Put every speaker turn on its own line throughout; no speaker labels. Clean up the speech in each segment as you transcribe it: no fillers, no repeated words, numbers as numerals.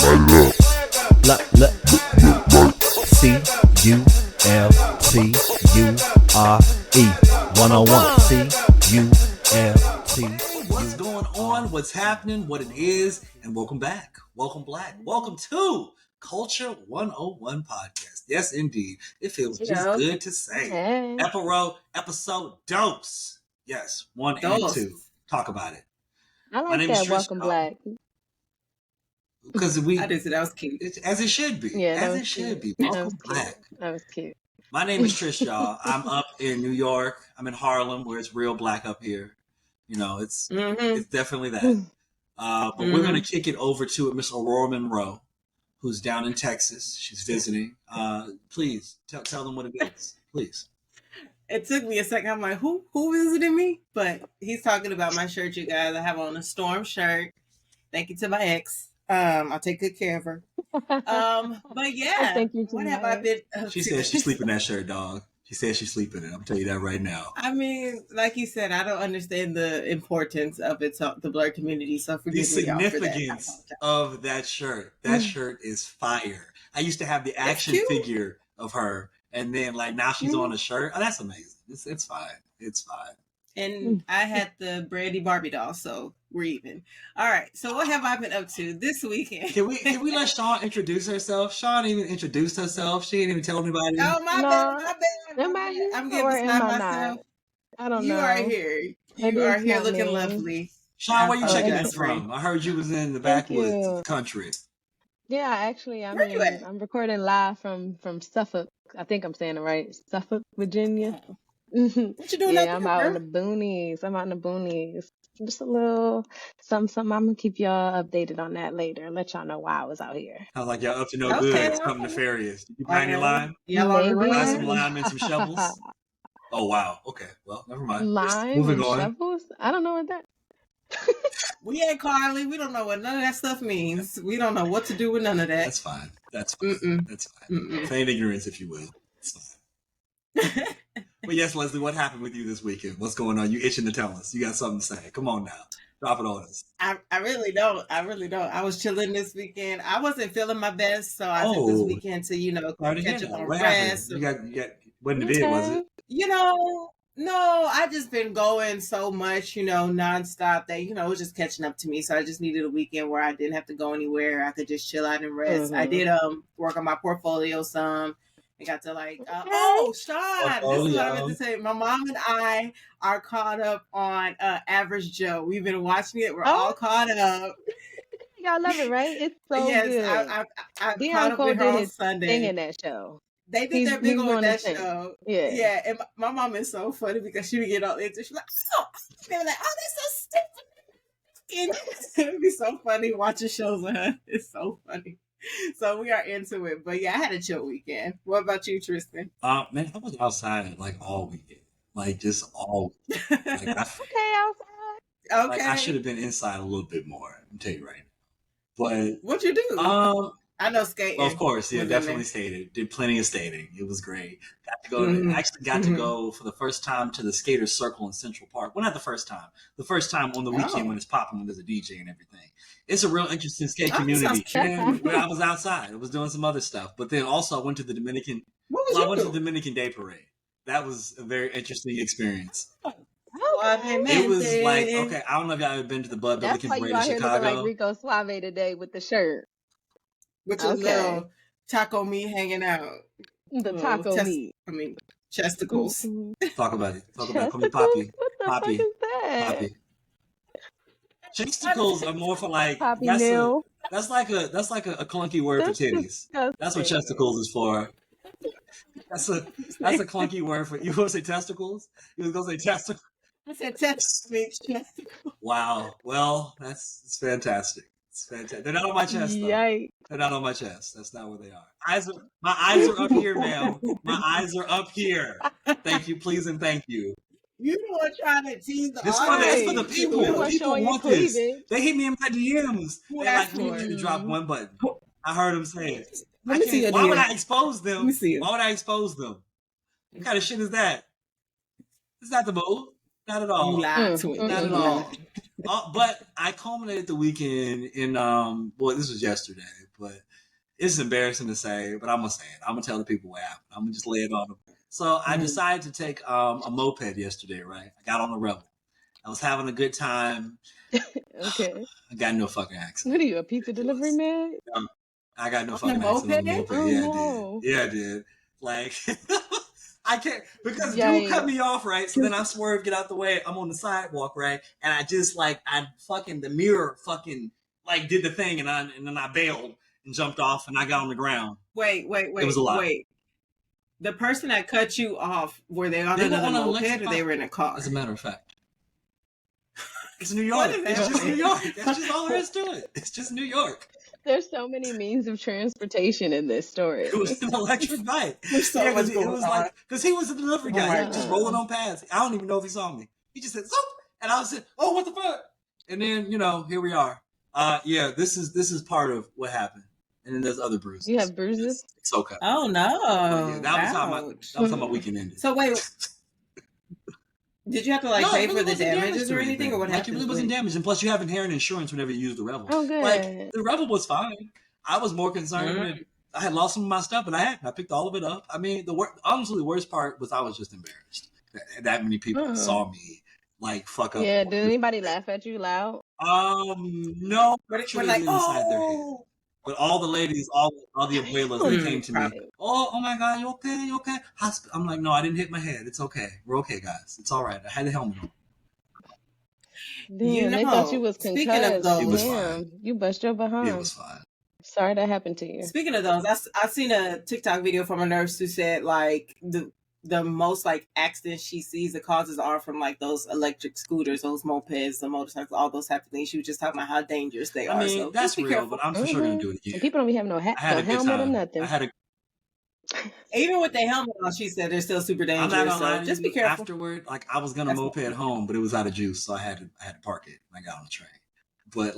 C-U-L-T-U-R-E 101 C-U-L-T.
What's going on? What's happening? What it is? And welcome back. Welcome black. Welcome to Culture 101 Podcast. Yes, indeed. It feels just good to say.
Hey.
Episode dose. Yes, 1 and 2. Talk about it.
I like that. Welcome black.
Because
I did say that was cute.
As it should be.
Yeah,
as it should be. Welcome black.
That was cute.
My name is Trish, y'all. I'm up in New York. I'm in Harlem, where it's real black up here. You know, it's definitely that. But we're going to kick it over to Miss Aurora Monroe, who's down in Texas. She's visiting. Please tell them what it is. Please.
It took me a second. I'm like, who visited me? But he's talking about my shirt, you guys. I have on a Storm shirt. Thank you to my ex. I'll take good care of her. But yeah,
thank you
what have I been up
She
to?
said she's sleeping in that shirt, dog. She said she's sleeping in it. I'm telling you that right now.
I mean, like you said, I don't understand the importance of it to the Blur community, so forgive
The
me,
significance
y'all, for that.
of that shirt. That shirt is fire. I used to have the action figure of her, and then like now she's on a shirt. Oh, that's amazing. It's fine. It's fine.
And I had the Brandy Barbie doll, so we're even. All right. So what have I been up to this weekend?
Can we let Sean introduce herself? Sean even introduced herself. She didn't even tell anybody.
Oh, my bad.
Am I here
I'm
or
getting
am
beside
I
myself.
not? I don't know.
You are here. You are here looking lovely.
Sean, where you checking in
that's
from?
right.
I heard you was in the backwoods of the country.
Yeah, actually,
Where you at?
I'm recording live from Suffolk. I think I'm saying it right. Suffolk, Virginia.
What you doing
Yeah,
up
I'm
there,
out in
girl?
the boonies. Just a little something. I'm gonna keep y'all updated on that later. Let y'all know why I was out here.
Sounds like y'all up to no good. It's something nefarious. Did you buy any lime?
Yellow
Buy some lime and some shovels? Oh, wow. Okay. Well, never mind.
Lime
Moving
and
on.
shovels? I don't know what that.
We ain't Carly. We don't know what none of that stuff means. We don't know what to do with none of that.
That's fine. That's fine. That's fine. Feign ignorance, if you will. It's fine. But yes, Leslie, what happened with you this weekend? What's going on? You itching to tell us. You got something to say. Come on now. Drop it on us.
I really don't. I was chilling this weekend. I wasn't feeling my best, so I took this weekend to, catch up on rest.
You got wasn't it big, was it?
No, I just been going so much, nonstop that, it was just catching up to me. So I just needed a weekend where I didn't have to go anywhere. I could just chill out and rest. I did work on my portfolio some. I got to Sean, this is what I meant to say. My mom and I are caught up on Average Joe. We've been watching it. We're all caught up.
Y'all love it, right? It's so good.
Yes, I
Dion
caught up
Cole
with her
did
on
his
Sunday.
thing in that show.
They did their big on that
thing.
show.
Yeah.
Yeah, and my mom is so funny because she would get all into it. She's like, they were like, they're so stupid. It'd be so funny watching shows with her. It's so funny. So we are into it. But yeah, I had a chill weekend. What about you, Tristan?
Man, I was outside like all weekend. Like just all weekend. Like,
outside.
Okay.
Like, I should have been inside a little bit more. I'm telling you right now. But
what'd you do? I know skating.
Of course, yeah, definitely skated. Did plenty of skating. It was great. Got to go. Actually, got to go for the first time to the Skaters Circle in Central Park. Well, not the first time. The first time on the weekend when it's popping, when there's a DJ and everything. It's a real interesting skate community. And I was outside. I was doing some other stuff, but then also I went to the Dominican. I went to the Dominican Day Parade. That was a very interesting experience. It was like, okay, I don't know if y'all ever been to the Bud Billiken Parade in Chicago. That's why you out here looking like
Rico Suave today with the shirt.
With your little taco meat hanging out.
The taco meat.
Chesticles.
Talk about it. Talk about it. Call me Poppy.
What the fuck is that?
Poppy. Chesticles are more for like
Poppy
that's like a clunky word for titties. That's what chesticles is for. That's a clunky word for you. Want to say testicles? You was gonna say testicles.
I said testicles.
Wow. Well, it's fantastic. It's fantastic. They're not on my chest, though.
Yikes.
They're not on my chest. That's not where they are. My eyes are up here, ma'am. My eyes are up here. Thank you, please, and thank you.
You were trying to tease the audience.
It's for the people. People want this. They hit me in my DMs. They're like, we need you to drop one button. I heard them say it. Why would I expose them? Let me see it. Why would I expose them? What kind of shit is that? It's not the move. Not at all.
You lied to it.
Not at all. But I culminated the weekend in, this was yesterday, but it's embarrassing to say, but I'm gonna say it. I'm gonna tell the people what happened. I'm gonna just lay it on them. So I decided to take a moped yesterday, right? I got on the Rebel. I was having a good time.
Okay.
I got no fucking accident.
What are you, a pizza delivery man?
I got no
On
fucking
the
accident on the
moped?
moped.
Oh,
Yeah,
no.
I did. Yeah, I did. Like, I can't, because dude
Yikes.
cut me off, right? So then I swerve, get out the way. I'm on the sidewalk, right? And I just like, the mirror fucking like did the thing, and then I bailed and jumped off, and I got on the ground.
Wait.
It was a lot.
Wait. The person that cut you off, were they on another moped or they were in a car?
As a matter of fact. It's New York. It's just New York. That's just all there is to it. It's just New York.
There's so many means of transportation in this story.
It was an electric bike.
There's so much going on.
Like, because he was a delivery guy.
my
He was just rolling on pads. I don't even know if he saw me. He just said, "Zoop," and I was like, "Oh, what the fuck?" And then, here we are. Yeah, this is part of what happened. And then there's other bruises.
You have bruises?
It's okay.
Oh no!
Yeah, that was how my weekend ended.
So wait, did you have to pay for the damages or anything, or what happened?
It really wasn't damaged, and plus you have inherent insurance whenever you use the Rebel.
Oh, good.
Like the Rebel was fine. I was more concerned with I had lost some of my stuff, but I picked all of it up. I mean, honestly, the worst part was I was just embarrassed that many people saw me fuck up.
Yeah, did anybody laugh at you loud?
No,
But
actually, inside their head. But all the ladies, all the abuelas, they came to me. Oh my God, you okay? You okay? I'm like, no, I didn't hit my head. It's okay. We're okay, guys. It's all right. I had a helmet on.
Damn, they thought you was concussed.
Speaking of those,
it was fine.
You bust your behind.
It was fine.
Sorry that happened to you.
Speaking of those, I seen a TikTok video from a nurse who said the most accidents she sees, the causes are from those electric scooters, those mopeds, the motorcycles, all those type of things. She was just talking about how dangerous they are.
I mean,
so
that's real,
careful.
but I'm for sure gonna do it again.
And people don't be having no hat, no helmet or nothing.
Even with their helmet on, she said they're still super dangerous.
I'm not gonna lie,
just be careful.
Afterward, I was gonna moped home, but it was out of juice, so I had to park it. I got on the train, but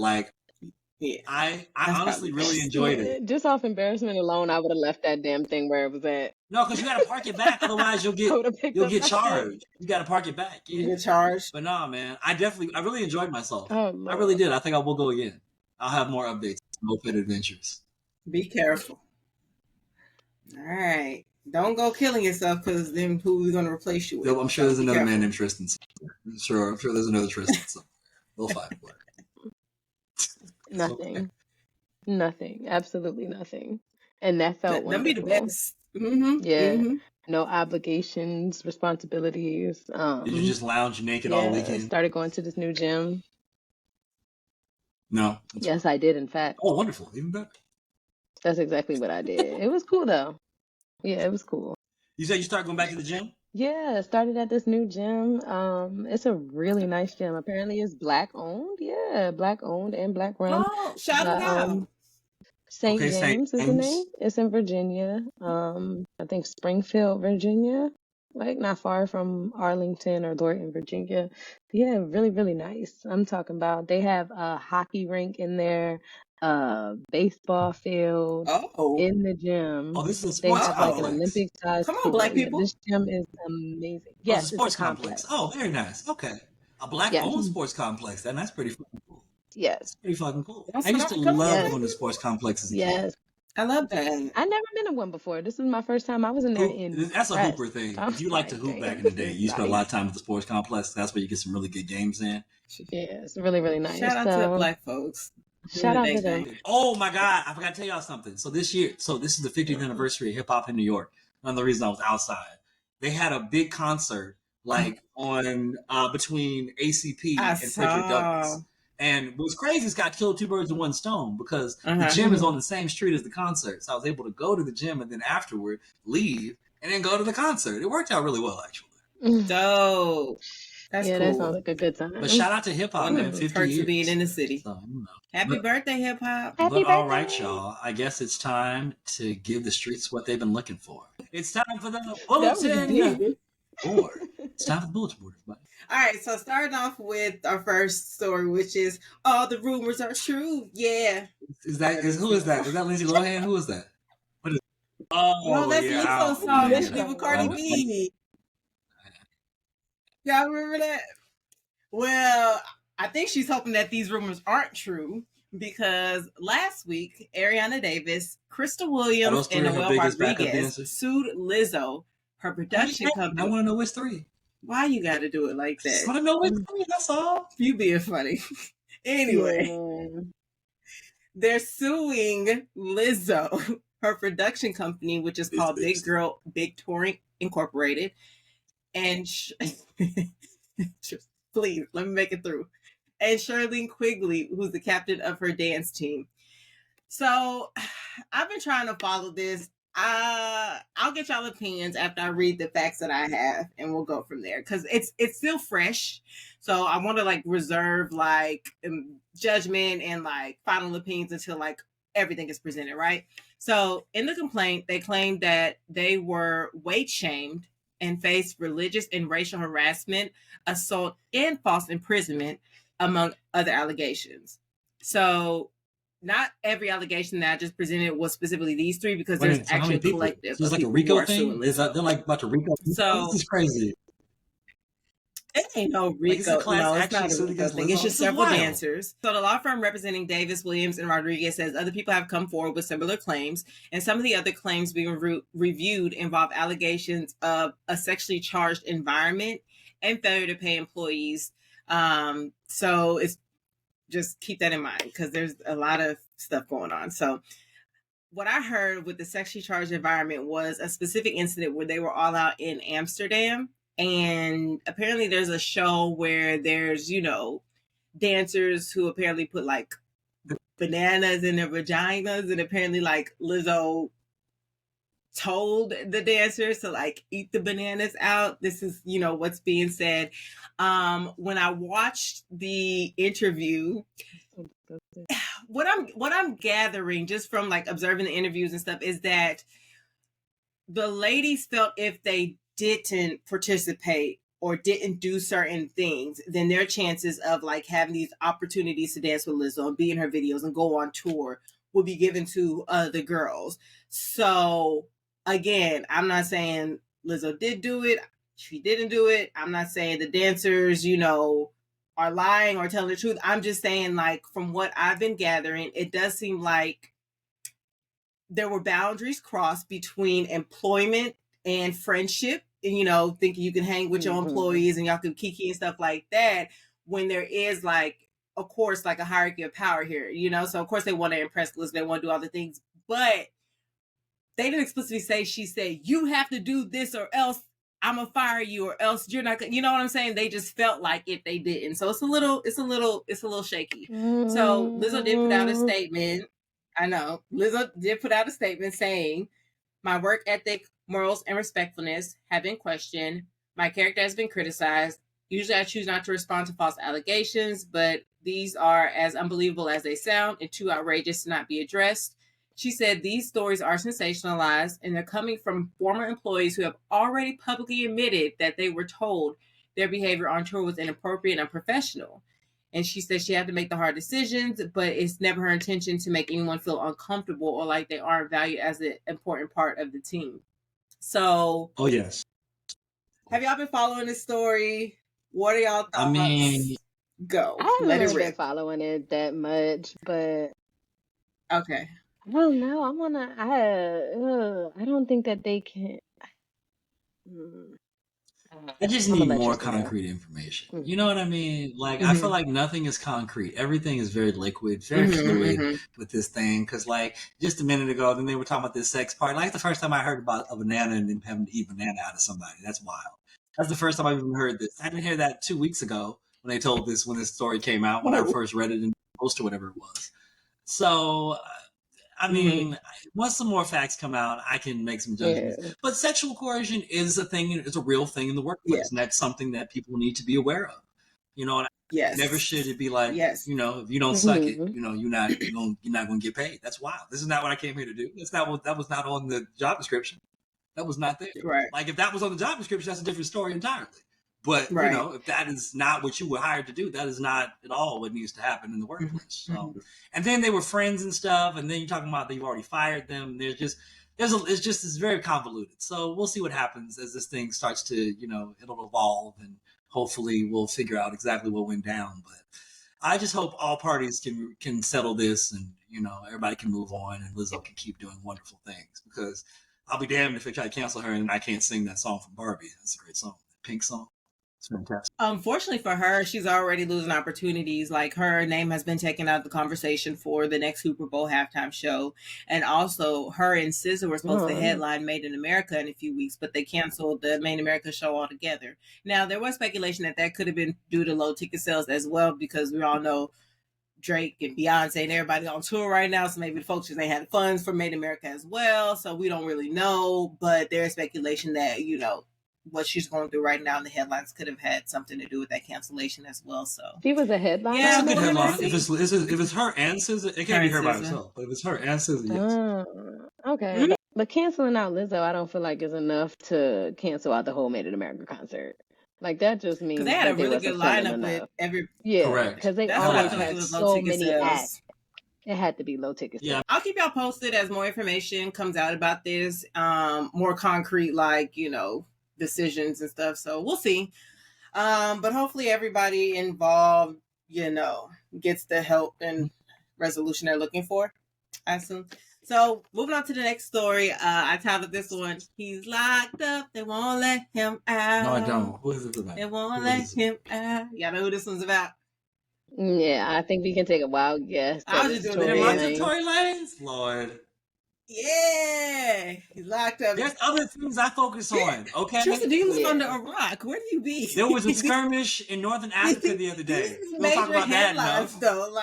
yeah,
I honestly really enjoyed it.
Just off embarrassment alone, I would have left that damn thing where it was at.
No, because you got to park it back, otherwise you'll get charged. You got to park it back. Yeah.
You get charged.
But nah, man, I really enjoyed myself.
Oh,
I really did. I think I will go again. I'll have more updates. Moped adventures.
Be careful. All right. Don't go killing yourself, because then who are we going to replace you with?
I'm sure there's another man named Tristan. I'm sure there's another Tristan. So they'll find it.
Nothing.
Okay.
Nothing. Absolutely nothing. And that felt wonderful.
That'd be the best. Mm-hmm.
Yeah.
Mm-hmm.
No obligations, responsibilities.
Did you just lounge naked all weekend?
Started going to this new gym.
No.
Yes, I did, in fact.
Oh, wonderful. Even better.
That's exactly what I did. It was cool, though. Yeah, it was cool.
You said you started going back to the gym?
Yeah, started at this new gym. It's a really nice gym. Apparently it's Black owned. Yeah, Black owned and Black run.
Oh, shout it out.
St. James is the name. It's in Virginia. I think Springfield, Virginia. Not far from Arlington or Lorton, Virginia. Yeah, really, really nice. I'm talking about they have a hockey rink in there, baseball field in the gym.
Oh, this is a
They
sports
have
complex.
an Olympic size.
Come on, Black people.
This gym is amazing. Yes,
it's a sports complex. Oh, very nice. Okay. A Black-owned sports complex. And that's pretty fucking cool.
Yes.
That's pretty fucking cool.
That's
I used to love going to
Yes.
sports complexes.
Yes.
I love that.
I never been to one before. This is my first time. I was in there in
That's a Hooper thing.
I'm
If you like to
like,
hoop back
damn,
in the day, you spent a lot of
nice.
time at the sports complex. That's where you get some really good games in.
Yeah, it's really, really nice.
Shout out to the Black folks.
Shout out to
Doing their
them.
thing.
Oh my God, I forgot to tell y'all something. So this is the 50th anniversary of hip hop in New York. Another reason I was outside. They had a big concert on between ACP and Frederick Douglass. And what's crazy is got killed two birds with one stone, because the gym is on the same street as the concert. So I was able to go to the gym and then afterward leave and then go to the concert. It worked out really well, actually.
Dope. That's
Yeah,
cool.
that sounds like a good time.
But shout out to hip hop,
One
man.
of the
50
perks
years.
of being in the city.
So,
Happy birthday, hip hop.
Happy
But all right,
birthday.
y'all. I guess it's time to give the streets what they've been looking for. It's time for the
That was
bulletin
deep.
board. It's time for the bulletin board, everybody.
All right, so starting off with our first story, which is all the rumors are true. Yeah.
Who is that? Is that Lindsay Lohan? Who is that? What is? Oh,
No, that's
yeah.
Lizzo's song. That should be
Yeah.
with Cardi B. Y'all remember that? Well, I think she's hoping that these rumors aren't true. because last week, Ariana Davis, Crystal Williams,
those three
and
are her
Noel
biggest backup
Rodriguez
dancers?
sued Lizzo, her production
I
company.
want to know which three.
Why you got to do it like
Just
that?
want to know which three. That's all.
You being funny. Anyway,
Yeah.
they're suing Lizzo, her production company, which is called Big Girl Big Touring Incorporated, and please let me make it through. And Charlene Quigley, who's the captain of her dance team. So I've been trying to follow this. I'll get y'all opinions after I read the facts that I have, and we'll go from there because it's still fresh. So I want to like reserve like judgment and like final opinions until like everything is presented, right? So in the complaint, they claimed that they were weight shamed and faced religious and racial harassment, assault, and false imprisonment, among other allegations. So not every allegation that I just presented was specifically these three, because there's actually a collective.
So it's like a RICO thing? Is that they're like about to RICO?
So
this is crazy.
It ain't no RICO.
Like,
no, it's not a RICO thing. It's just several dancers. So the law firm representing Davis, Williams, and Rodriguez says other people have come forward with similar claims, and some of the other claims being reviewed involve allegations of a sexually charged environment and failure to pay employees. So it's just keep that in mind because there's a lot of stuff going on. So what I heard with the sexually charged environment was a specific incident where they were all out in Amsterdam. And apparently there's a show where there's, dancers who apparently put like bananas in their vaginas. And apparently like Lizzo told the dancers to like eat the bananas out. This is, what's being said. When I watched the interview, what I'm gathering just from like observing the interviews and stuff is that the ladies felt if they didn't participate or didn't do certain things, then their chances of like having these opportunities to dance with Lizzo and be in her videos and go on tour will be given to the girls. So again, I'm not saying Lizzo did do it. She didn't do it. I'm not saying the dancers, are lying or telling the truth. I'm just saying, like, from what I've been gathering, it does seem like there were boundaries crossed between employment and friendship, and thinking you can hang with your employees and y'all can kiki and stuff like that, when there is like, of course, like a hierarchy of power here, so of course they want to impress Liz, they want to do all the things, but they didn't explicitly say, she said, you have to do this or else I'm gonna fire you, or else you're not gonna, you know what I'm saying? They just felt like if they didn't. So it's a little shaky. So Lizzo did put out a statement. I know. Lizzo did put out a statement saying, my work ethic, morals, and respectfulness have been questioned. My character has been criticized. Usually I choose not to respond to false allegations, but these are as unbelievable as they sound and too outrageous to not be addressed. She said these stories are sensationalized and they're coming from former employees who have already publicly admitted that they were told their behavior on tour was inappropriate and unprofessional. And she said she had to make the hard decisions, but it's never her intention to make anyone feel uncomfortable or like they aren't valued as an important part of the team. So,
oh yes,
have y'all been following this story? What are y'all thoughts?
I mean,
go.
I haven't really been following it that much, but
okay.
I don't know. I don't think that they can.
I just need more concrete information. You know what I mean? Like, I feel like nothing is concrete. Everything is very liquid, very fluid with this thing. Because, like, just a minute ago, then they were talking about this sex part. Like, the first time I heard about a banana and them having to eat banana out of somebody. That's wild. That's the first time I've even heard this. I didn't hear that 2 weeks ago when they told this, when this story came out, when I first read it in post or whatever it was. So, I mean, once some more facts come out, I can make some judgments. Yeah. But sexual coercion is a thing; it's a real thing in the workplace, and that's something that people need to be aware of. Never should it be like, if you don't suck it, you're not going to get paid. That's wild. This is not what I came here to do. That was not on the job description. That was not there. Right. Like if that was on the job description, that's a different story entirely. But if that is not what you were hired to do, that is not at all what needs to happen in the workplace. So, and then they were friends and stuff, and then you're talking about that you've already fired them. It's very convoluted. So we'll see what happens as this thing starts to, it'll evolve, and hopefully we'll figure out exactly what went down. But I just hope all parties can settle this, and everybody can move on, and Lizzo can keep doing wonderful things. Because I'll be damned if they try to cancel her and I can't sing that song from Barbie. That's a great song, Pink song. It's fantastic.
Unfortunately for her, she's already losing opportunities. Like, her name has been taken out of the conversation for the next Super Bowl halftime show. And also, her and SZA were supposed to headline Made in America in a few weeks, but they canceled the Made in America show altogether. Now, there was speculation that could have been due to low ticket sales as well, because we all know Drake and Beyonce and everybody on tour right now. So maybe the folks just ain't had funds for Made in America as well. So we don't really know. But there's speculation that, what she's going through right now in the headlines could have had something to do with that cancellation as well. So
she was a headline.
Yeah, that's a good headline. If it's her and SZA, it can't be her by herself. But if it's her and SZA, yes.
Okay. Mm-hmm. But canceling out Lizzo, I don't feel like is enough to cancel out the whole Made in America concert. Like, that just means
they had a really good lineup with every.
Yeah, correct. Because they always had so many acts. It had to be low ticket sales.
Yeah, I'll keep y'all posted as more information comes out about this. More concrete, decisions and stuff. So we'll see. But hopefully everybody involved, gets the help and resolution they're looking for, I assume. So moving on to the next story. I titled this one, "He's locked up, they won't let him out."
No, I don't. Who is it about?
They won't let him out. Y'all know who this one's about?
Yeah, I think we can take a wild guess.
I was just doing it.
Tory Lanez? Lord.
Yeah, he's locked up.
There's other things I focus on, okay?
Tristan, do you live under a rock? Where do you be?
There was a skirmish in Northern Africa the other day. We'll talk about that enough.
Though,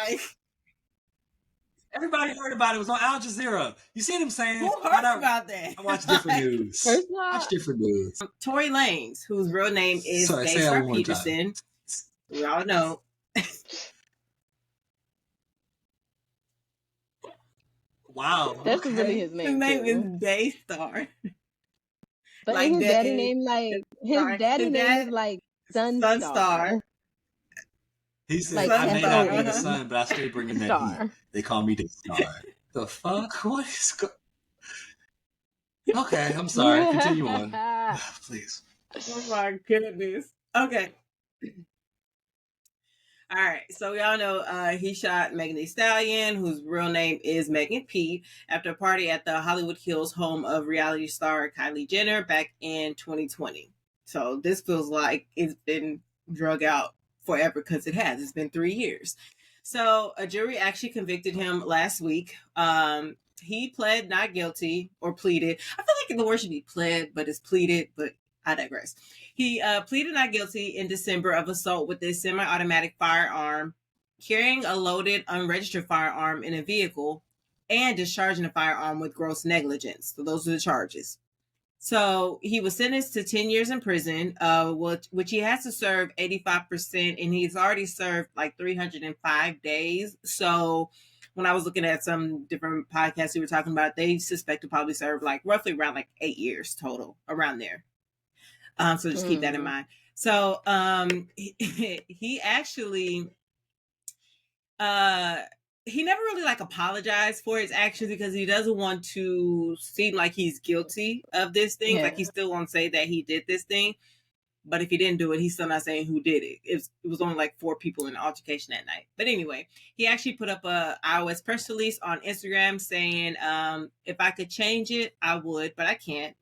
everybody heard about it. It was on Al Jazeera. You see what I'm saying?
Who heard about that?
I watch different news. Watch different news.
Tory Lanez, whose real name is Daystar Peterson. We all know.
Wow.
That's really his name.
His name is Daystar.
But his daddy name is like Sunstar.
He said, I may not be the sun, but I stay bringing that heat. They call me Daystar. The fuck? What is Okay, I'm sorry. Continue on. Please.
Oh my goodness. Okay. All right, so y'all know he shot Megan Thee Stallion, whose real name is Megan P, after a party at the Hollywood Hills home of reality star Kylie Jenner back in 2020. So this feels like it's been drug out forever, because it has. It's been 3 years. So a jury actually convicted him last week. He pled not guilty, or pleaded. I feel like the word should be pled, but it's pleaded, but I digress. He pleaded not guilty in December of assault with a semi-automatic firearm, carrying a loaded, unregistered firearm in a vehicle, and discharging a firearm with gross negligence. So those are the charges. So he was sentenced to 10 years in prison, which he has to serve 85%, and he's already served like 305 days. So when I was looking at some different podcasts we were talking about, they suspect to probably serve roughly around 8 years total, around there. So just keep that in mind. So he actually he never really apologized for his actions, because he doesn't want to seem like he's guilty of this thing. Yeah. He still won't say that he did this thing. But if he didn't do it, he's still not saying who did it. It was only 4 people in the altercation that night. But anyway, he actually put up a iOS press release on Instagram saying, if I could change it, I would, but I can't.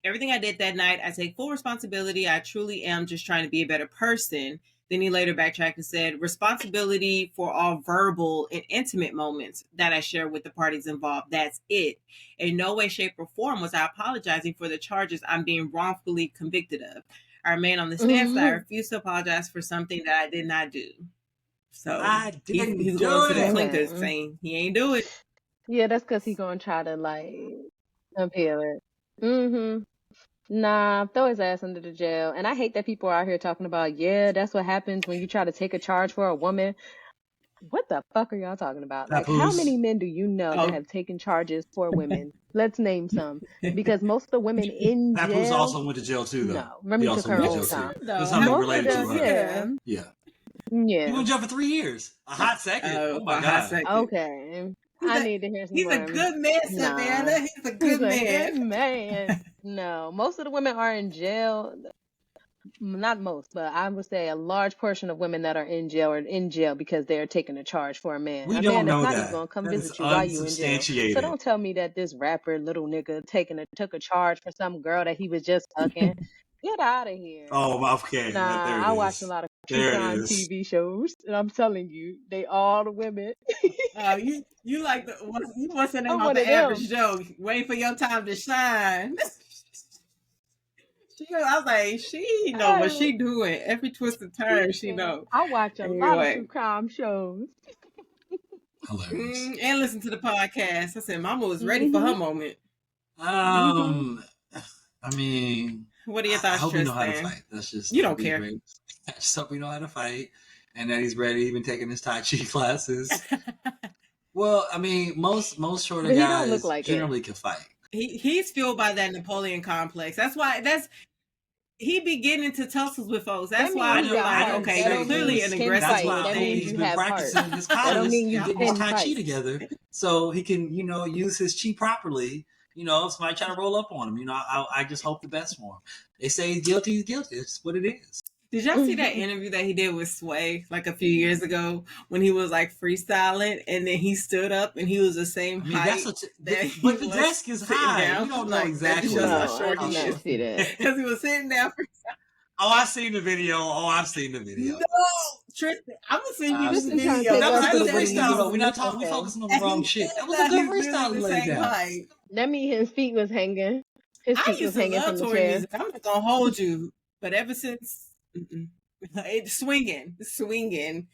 Everything I did that night, I take full responsibility. I truly am just trying to be a better person. Then he later backtracked and said, responsibility for all verbal and intimate moments that I share with the parties involved. That's it. In no way, shape, or form was I apologizing for the charges I'm being wrongfully convicted of. I remain on the stance that I refuse to apologize for something that I did not do. So he's going to the clinkers saying he ain't do it.
Yeah, that's because he's going to try to appeal it. Mm-hmm. Nah, throw his ass under the jail. And I hate that people are out here talking about, that's what happens when you try to take a charge for a woman. What the fuck are y'all talking about? How many men do you know that have taken charges for women? Let's name some. Because most of the women in jail...
Papoose also went to jail too, though.
No, Remy took her own time.
There's something related to her.
Yeah.
He went to jail for 3 years. A hot second. Oh my God.
Okay. I need to hear some more.
He's a good man, Savannah. He's a good man.
No, most of the women are in jail. not most, but I would say a large portion of women that are in jail are in jail because they are taking a charge for a man.
We
A
don't
man that's
know
not even
that.
gonna come
That is
visit you while you in jail. So
unsubstantiated.
don't tell me that this rapper little nigga took a charge for some girl that he was just fucking. Get out of here.
Oh, okay.
Nah,
There it
I watch a
is.
lot of true
There it
crime
is.
TV shows, and I'm telling you, they all the women.
You like you wasn't
I'm
on
one
the
of
average
them.
Joe. Wait for your time to shine. I was like, she know what she doing. Every twist and turn, she know.
I watch a lot of true crime shows.
Hilarious.
And listen to the podcast. I said, Mama was ready for her moment.
I mean,
what are your thoughts,
I hope we know how to
Tristan?
fight. That's just
You don't care.
Great. I just hope we know how to fight, and that he's ready. Even taking his Tai Chi classes. Well, I mean, most shorter
But he
guys
don't look like
generally
it.
can fight.
He's fueled by that Napoleon complex. That's why he be getting into tussles with folks. That's why I'm like, okay, they're clearly an aggressive.
That's why
that means
he's
you
been
have
practicing
heart.
his
That don't mean you
getting his Tai Chi together, so he can, use his chi properly. If somebody try to roll up on him, I just hope the best for him. They say he's guilty, he's guilty. It's what it is.
Did y'all see that interview that he did with Sway like a few years ago when he was like freestyling and then he stood up and he was the same height?
But the desk is high.
Down.
You don't know exactly.
No, I did not see that.
Because he was sitting down freestyling.
Oh, I've seen the video. No,
Tristan, I'm gonna send you this video.
That was a good freestyle though. We're not talking. We're focusing on the wrong shit. That was a good freestyle he laid down.
That means his feet was hanging. His feet was hanging from the chair.
Music. I'm not gonna hold you, but ever since it's swinging.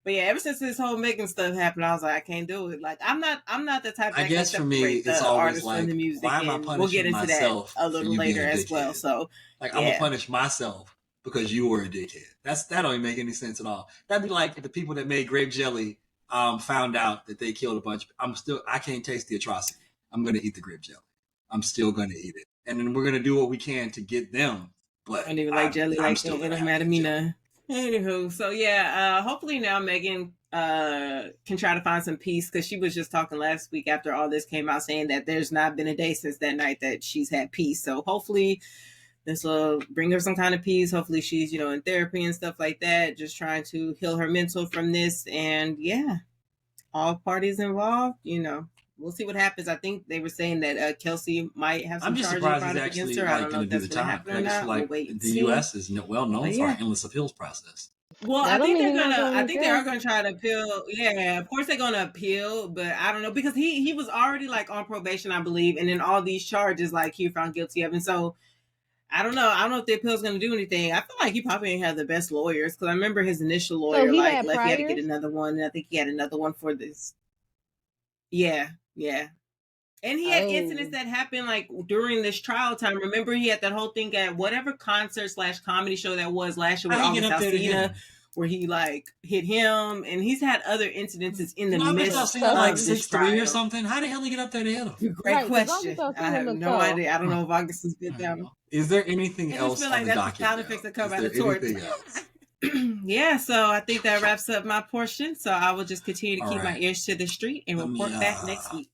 But yeah, ever since this whole Megan stuff happened, I was like, I can't do it. Like, I'm not the type.
I guess for me, it's always like,
the music,
why am I punishing
we'll get into
myself
that a little later as well. So,
like, I'm gonna punish myself because you were a dickhead. That don't even make any sense at all. That'd be like the people that made grape jelly found out that they killed a bunch. I can't taste the atrocity. I'm gonna eat the grape jelly. I'm still gonna eat it, and then we're gonna do what we can to get them. But
I don't even like jelly like that. It don't matter to me now. Anywho, so yeah, hopefully now Megan can try to find some peace because she was just talking last week after all this came out saying that there's not been a day since that night that she's had peace. So hopefully this will bring her some kind of peace. Hopefully she's, in therapy and stuff like that, just trying to heal her mental from this. And yeah, all parties involved, we'll see what happens. I think they were saying that Kelsey might have some charges brought up against her. I don't know if that's going to happen or not. We'll wait and see.
The U.S. is well known for our endless appeals process.
Well, I think they are gonna try to appeal. Yeah, of course they're gonna appeal, but I don't know because he was already like on probation, I believe, and then all these charges like he found guilty of, and so I don't know if the appeal's gonna do anything. I feel like he probably ain't have the best lawyers because I remember his initial lawyer he had to get another one, and I think he had another one for this. Yeah. And he had incidents that happened like during this trial time. Remember, he had that whole thing at whatever concert/comedy show that was last year with August Alsina, where he like hit him, and he's had other incidences in the midst of
like 6'3" or something. How the hell did he get up there to hit him?
Great question. I have no idea. I don't know if August has been down.
Is there anything else on the docket?
Sound effects that come out of torch. Yeah, so I think that wraps up my portion. So I will just continue to keep my ears to the street and report back next week.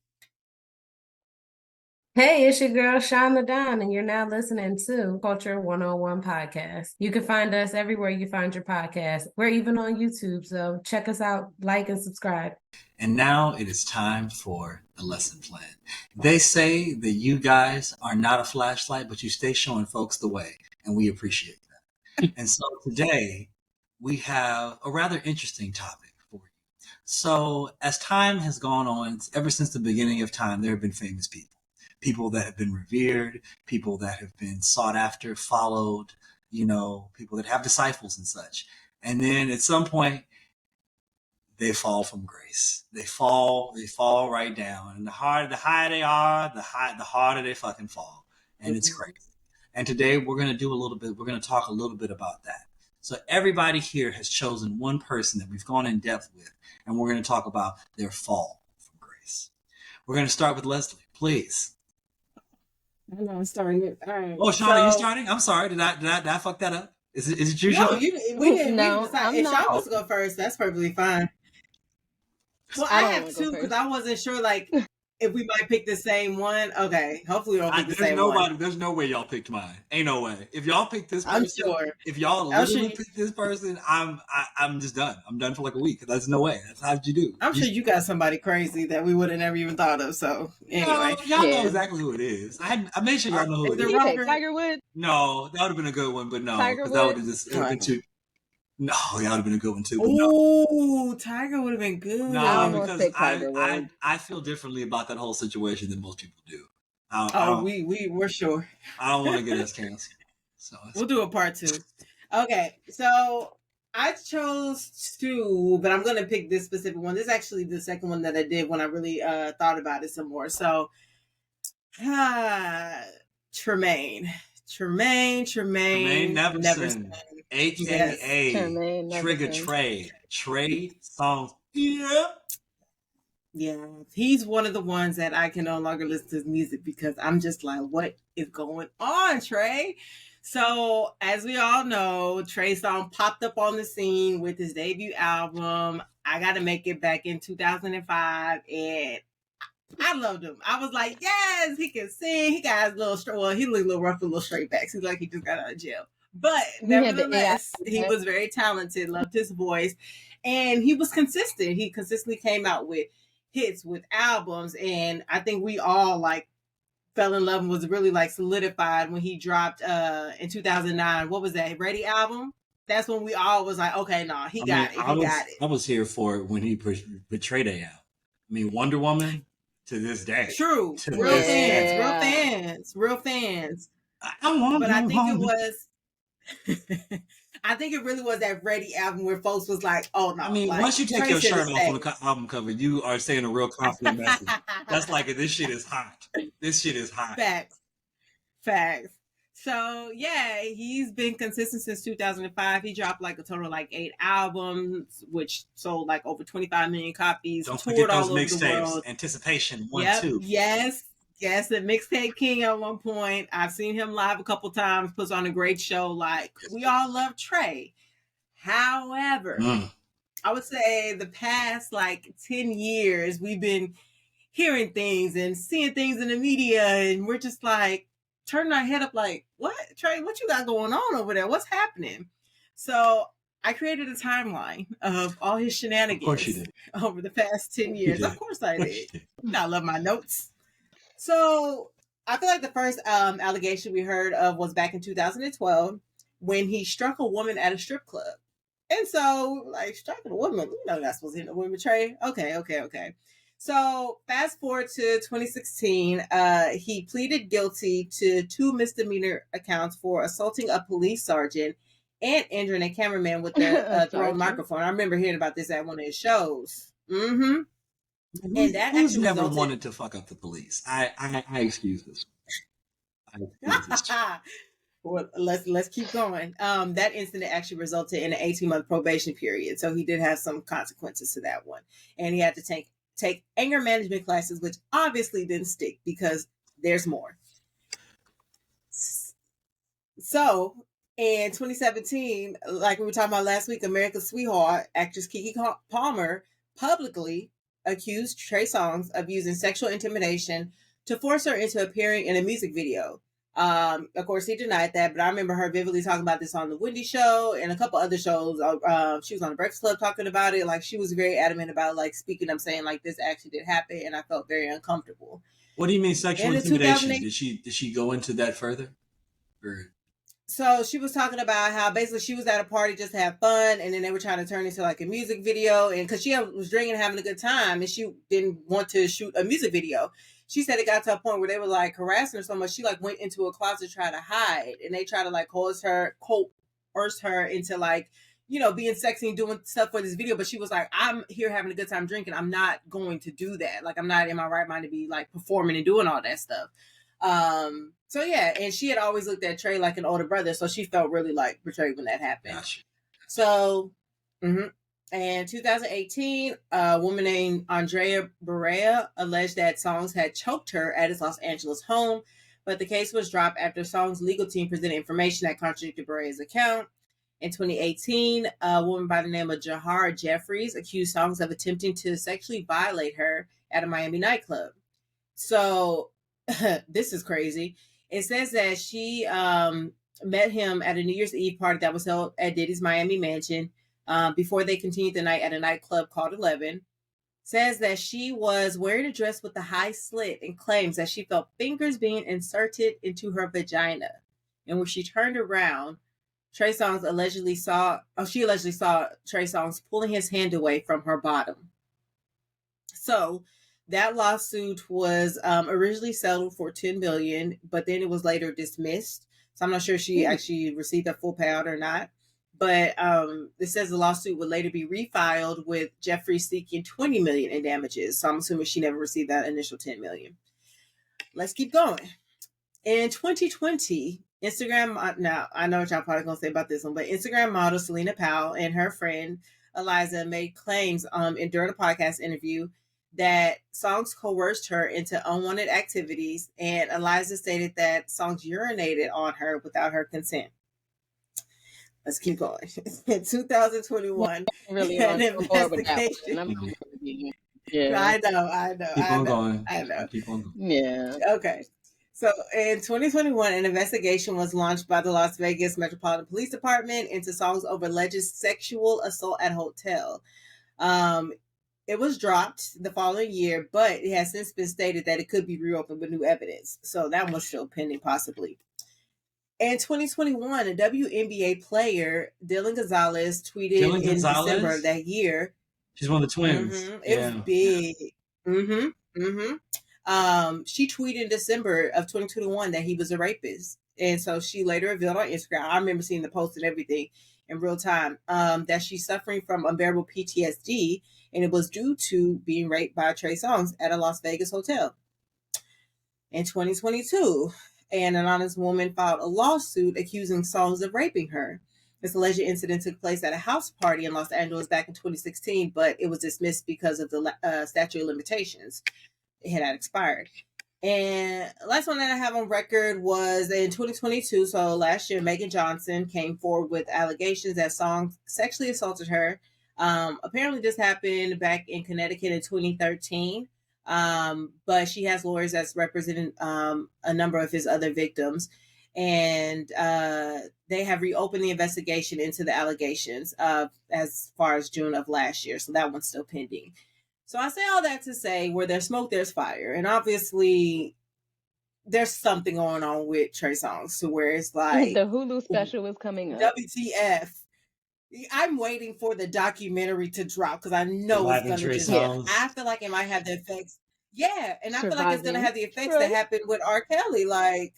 Hey, it's your girl, Sean LaDon, and you're now listening to Culture 101 Podcast. You can find us everywhere you find your podcast. We're even on YouTube, so check us out, like, and subscribe.
And now it is time for the lesson plan. They say that you guys are not a flashlight, but you stay showing folks the way, and we appreciate that. And so today, we have a rather interesting topic for you. So as time has gone on, ever since the beginning of time, there have been famous people. People that have been revered, people that have been sought after, followed, people that have disciples and such. And then at some point, they fall from grace. They fall right down. And the higher they are, the harder they fucking fall. And it's crazy. And today we're going to talk a little bit about that. So everybody here has chosen one person that we've gone in depth with, and we're going to talk about their fall from grace. We're going to start with Leslie, please.
I know I'm starting it. All right.
Oh, Shauna, you starting? I'm sorry. Did I fuck that up? Is it you?
No, we didn't.
No,
if Shauna wants to go first, that's perfectly fine. Well, I have two because I wasn't sure. Like, if we might pick the same one. Okay, hopefully we don't pick the same one.
There's no way y'all picked mine. Ain't no way. If y'all pick this person,
I'm sure.
If y'all literally pick this person, I'm just done. I'm done for like a week. That's no way. That's how you do.
I'm sure you got somebody crazy that we would have never even thought of. So anyway,
y'all know exactly who it is. I made sure y'all know who it is.
Tiger Woods?
No, that would have been a good one, but no, because that would have just been too. No, that would have been a good one too.
Oh, no. Tiger would have been good.
No, because I feel differently about that whole situation than most people do.
We're sure.
I don't want to get us canceled. So
we'll do a part 2. Okay, so I chose 2, but I'm going to pick this specific one. This is actually the second one that I did when I really thought about it some more. So, Tremaine Neverson.
AKA Trigger Trey songs. Yeah.
Yeah, he's one of the ones that I can no longer listen to his music because I'm just like, what is going on, Trey? So, as we all know, Trey's song popped up on the scene with his debut album, I Gotta Make It, back in 2005, and I loved him. I was like, yes, he can sing. He got his little, he looked a little rough with little straight backs. He's like he just got out of jail. But nevertheless, he was very talented, loved his voice, and he was consistent. He consistently came out with hits, with albums, and I think we all like fell in love and was really like solidified when he dropped in 2009. What was that? Ready album? That's when we all was like, okay, nah, he got it.
I was here for it when he portrayed it out. I mean, Wonder Woman to this day.
True. Real fans. But I think it was I think it really was that Ready album where folks was like, oh no.
I mean, like, once you take your shirt off on the album cover, you are saying a real confident message. That's like, this shit is hot. This shit is hot.
Facts. So yeah, he's been consistent since 2005. He dropped like a total of like 8 albums, which sold like over 25 million copies.
Don't forget those mixtapes. Anticipation 1, 2.
Yes, the mixtape king at one point. I've seen him live a couple times, puts on a great show. Like, we all love Trey. However, I would say the past like 10 years, we've been hearing things and seeing things in the media, and we're just like turning our head up like, what, Trey, what you got going on over there? What's happening? So I created a timeline of all his shenanigans over the past 10 years. Of course I did. I love my notes. So I feel like the first allegation we heard of was back in 2012 when he struck a woman at a strip club. And so, like, striking a woman, you know, you're not supposed to hit a woman, Trey. Okay. So fast forward to 2016, he pleaded guilty to 2 misdemeanor accounts for assaulting a police sergeant and injuring a cameraman with a thrown microphone. I remember hearing about this at one of his shows. Mm-hmm.
And that who's never wanted to fuck up the police? I excuse this.
Well, let's keep going. That incident actually resulted in an 18-month probation period, so he did have some consequences to that one, and he had to take anger management classes, which obviously didn't stick because there's more. So in 2017, like we were talking about last week, America's Sweetheart actress Keke Palmer publicly accused Trey Songz of using sexual intimidation to force her into appearing in a music video. Of course, he denied that, but I remember her vividly talking about this on The Wendy Show and a couple other shows. She was on The Breakfast Club talking about it. Like, she was very adamant about, like, speaking up, saying, like, this actually did happen, and I felt very uncomfortable.
What do you mean sexual intimidation? Did she go into that further? Or...
So she was talking about how basically she was at a party just to have fun, and then they were trying to turn it into like a music video, and because she was drinking and having a good time, and she didn't want to shoot a music video. She said it got to a point where they were like harassing her so much she like went into a closet to try to hide, and they tried to like coerce her into like, you know, being sexy and doing stuff for this video. But she was like, I'm here having a good time drinking. I'm not going to do that. Like, I'm not in my right mind to be like performing and doing all that stuff. So yeah, and she had always looked at Trey like an older brother, so she felt really like betrayed when that happened.
Gotcha.
So, in 2018, a woman named Andrea Barea alleged that Songz had choked her at his Los Angeles home, but the case was dropped after Songz' legal team presented information that contradicted Barea's account. In 2018, a woman by the name of Jahara Jeffries accused Songz of attempting to sexually violate her at a Miami nightclub. So this is crazy. It says that she met him at a New Year's Eve party that was held at Diddy's Miami mansion before they continued the night at a nightclub called 11. Says that she was wearing a dress with a high slit and claims that she felt fingers being inserted into her vagina. And when she turned around, Trey Songz allegedly saw Trey Songz pulling his hand away from her bottom. So that lawsuit was originally settled for $10 million, but then it was later dismissed. So I'm not sure if she actually received a full payout or not. But it says the lawsuit would later be refiled with Jeffrey seeking $20 million in damages. So I'm assuming she never received that initial $10 million. Let's keep going. In 2020, Instagram, now I know what y'all probably gonna say about this one, but Instagram model Selena Powell and her friend Eliza made claims during a podcast interview that Songz coerced her into unwanted activities, and Eliza stated that Songz urinated on her without her consent. Let's keep going. In 2021,
really
an investigation.
Yeah,
I know.
Keep on going.
I know.
Keep on going.
Yeah.
Okay. So in 2021, an investigation was launched by the Las Vegas Metropolitan Police Department into Songz over alleged sexual assault at a hotel. It was dropped the following year, but it has since been stated that it could be reopened with new evidence. So that one's still pending, possibly. In 2021, a WNBA player, Dylan Gonzalez, tweeted in December of that year.
She's one of the twins.
It was big. She tweeted in December of 2021 that he was a rapist. And so she later revealed on Instagram, I remember seeing the post and everything in real time, that she's suffering from unbearable PTSD, and it was due to being raped by Trey Songz at a Las Vegas hotel. In 2022, an anonymous woman filed a lawsuit accusing Songz of raping her. This alleged incident took place at a house party in Los Angeles back in 2016, but it was dismissed because of the statute of limitations. It had expired. And last one that I have on record was in 2022. So last year, Megan Johnson came forward with allegations that Songz sexually assaulted her. Apparently this happened back in Connecticut in 2013. But she has lawyers that's representing a number of his other victims. And they have reopened the investigation into the allegations as far as June of last year. So that one's still pending. So I say all that to say, where there's smoke, there's fire. And obviously, there's something going on with Trey Songz to where it's like...
The Hulu special is coming up.
WTF. I'm waiting for the documentary to drop because I know it's going to just... I feel like it might have the effects. Yeah, and I feel like it's going to have the effects that happened with R. Kelly. Like,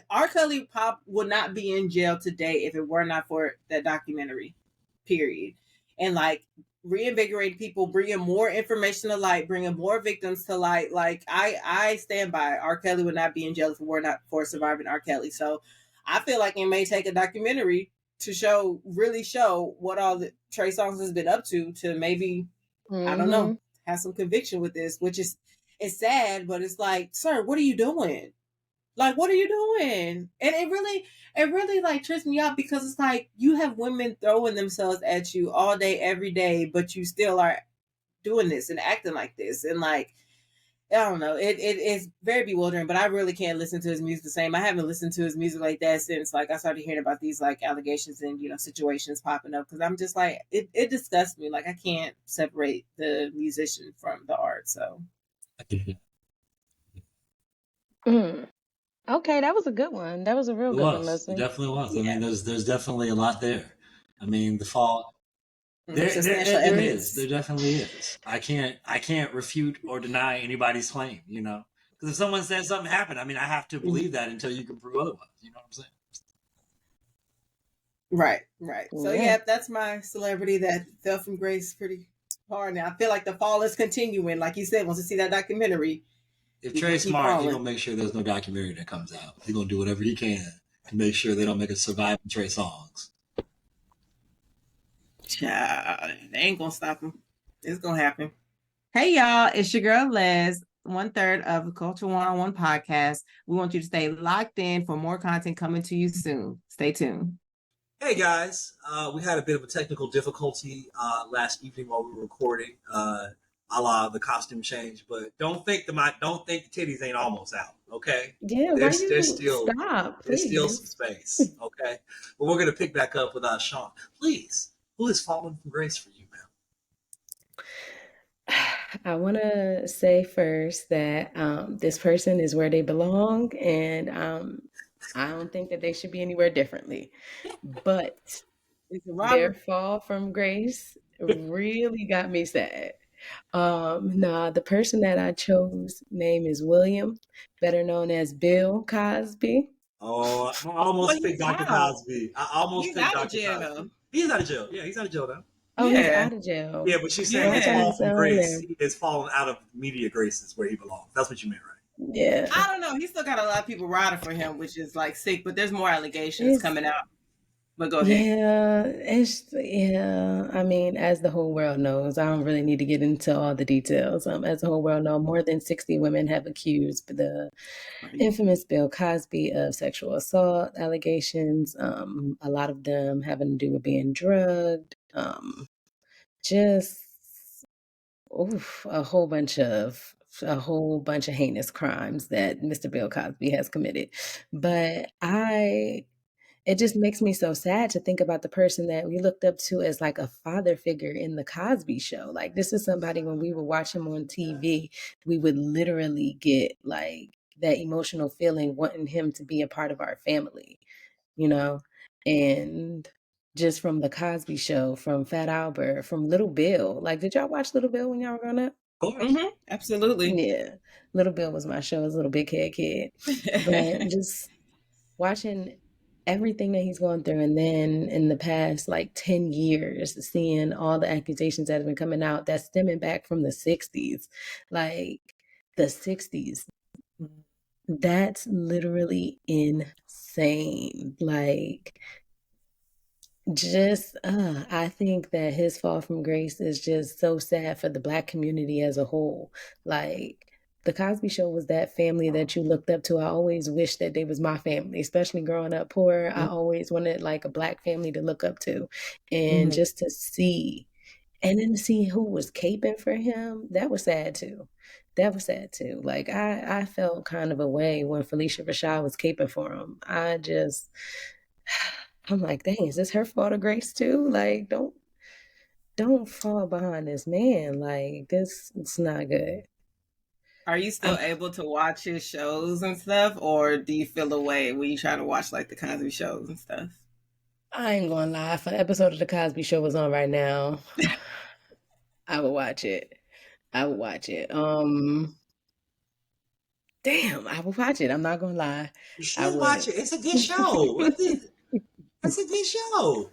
R. Kelly Pop would not be in jail today if it were not for that documentary, period. And like... reinvigorate people, bringing more information to light, bringing more victims to light. Like I stand by R. Kelly would not be in jail if it were not for surviving R. Kelly. So I feel like it may take a documentary to really show what all the Trey Songz has been up to maybe, I don't know, have some conviction with this, which is, it's sad, but it's like, sir, what are you doing? Like, what are you doing? And it really like trips me out because it's like you have women throwing themselves at you all day, every day, but you still are doing this and acting like this. And like, I don't know, it's very bewildering, but I really can't listen to his music the same. I haven't listened to his music like that since like I started hearing about these like allegations and, you know, situations popping up. Cause I'm just like, it disgusts me. Like I can't separate the musician from the art. So.
Okay, that was a good one. That was a real good one, Leslie.
It definitely was. Yeah. I mean, there's definitely a lot there. I mean, the fall. There is. There definitely is. I can't refute or deny anybody's claim. You know, because if someone says something happened, I mean, I have to believe that until you can prove otherwise. You know what I'm saying?
Right. So yeah, that's my celebrity that fell from grace pretty hard. Now I feel like the fall is continuing. Like you said, once you see that documentary.
If Trey's smart, he's going to make sure there's no documentary that comes out. He's going to do whatever he can to make sure they don't make a surviving Trey Songz.
Child, they ain't going to stop him. It's going to happen. Hey, y'all. It's your girl, Liz, 1/3 of the Culture 101 podcast. We want you to stay locked in for more content coming to you soon. Stay tuned.
Hey, guys. We had a bit of a technical difficulty last evening while we were recording. a la the costume change. But don't think the titties ain't almost out. Okay,
Yeah, why you stop,
there's still some
please?
space. Okay, but we're gonna pick back up with Sean. Please, who has fallen from grace for you, ma'am?
I want to say first that this person is where they belong, and I don't think that they should be anywhere differently. But their fall from grace really got me sad. Nah, the person that I chose name is William, better known as Bill Cosby.
Oh, I almost picked Dr. Cosby. I almost picked Dr. Cosby. He's out of jail. Yeah, he's out of jail now.
Oh, he's out of jail.
Yeah, but she's saying his fall from grace. He has fallen out of media graces where he belongs. That's what you meant, right?
Yeah.
I don't know. He still got a lot of people riding for him, which is like sick, but there's more allegations coming out. But go ahead.
Yeah, I mean, as the whole world knows, I don't really need to get into all the details. As the whole world knows, more than 60 women have accused the infamous Bill Cosby of sexual assault allegations. A lot of them having to do with being drugged. Just a whole bunch of heinous crimes that Mr. Bill Cosby has committed. But it just makes me so sad to think about the person that we looked up to as like a father figure in the Cosby Show. Like, this is somebody, when we would watch him on TV, we would literally get like that emotional feeling wanting him to be a part of our family, you know? And just from the Cosby Show, from Fat Albert, from Little Bill. Like, did y'all watch Little Bill when y'all were growing up?
Of course. Mm-hmm.
Absolutely.
Yeah. Little Bill was my show as a little big head kid. But just watching everything that he's going through, and then in the past like 10 years seeing all the accusations that have been coming out that's stemming back from the 60s, like the 60s, that's literally insane. Like, just I think that his fall from grace is just so sad for the Black community as a whole. Like, the Cosby Show was that family that you looked up to. I always wished that they was my family, especially growing up poor. I always wanted like a Black family to look up to. And just to see, and then to see who was caping for him, that was sad too. That was sad too. Like, I felt kind of a way when Felicia Rashad was caping for him. I'm like, dang, is this her fault of grace too? Like, don't fall behind this man. Like, it's not good.
Are you still able to watch his shows and stuff, or do you feel away when you try to watch like the Cosby shows and stuff?
I ain't gonna lie. If an episode of the Cosby Show was on right now, I would watch it. Damn, I would watch it. I'm not gonna lie.
You should watch it. It's a good show. It's a good show.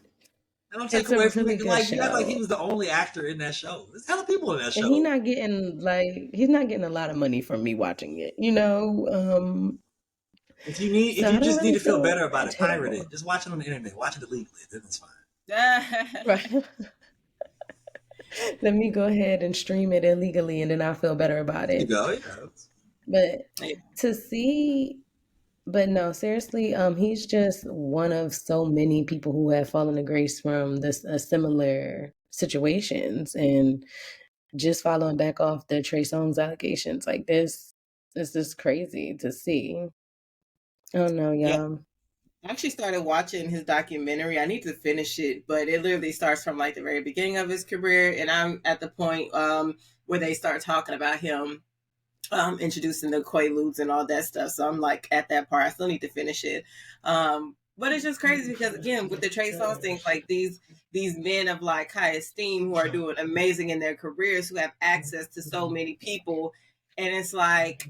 I don't take away from it. Like, you act like he was the only actor in that show. There's hella people in that show.
And he's not getting a lot of money from me watching it, you know.
If you just need to feel better about it, pirate it. Just watch it on the internet. Watch it illegally. Then it's fine.
Right. Let me go ahead and stream it illegally, and then I'll feel better about it.
There you go.
Yeah. But no, seriously, he's just one of so many people who have fallen to grace from similar situations, and just following back off the Trey Songz allegations. Like, this is just crazy to see. I don't know, y'all.
Yeah. I actually started watching his documentary. I need to finish it, but it literally starts from like the very beginning of his career, and I'm at the point where they start talking about him introducing the Quaaludes and all that stuff. So I'm like at that part. I still need to finish it. But it's just crazy because, again, with the Trey Songz things, like these men of like high esteem who are doing amazing in their careers, who have access to so many people, and it's like,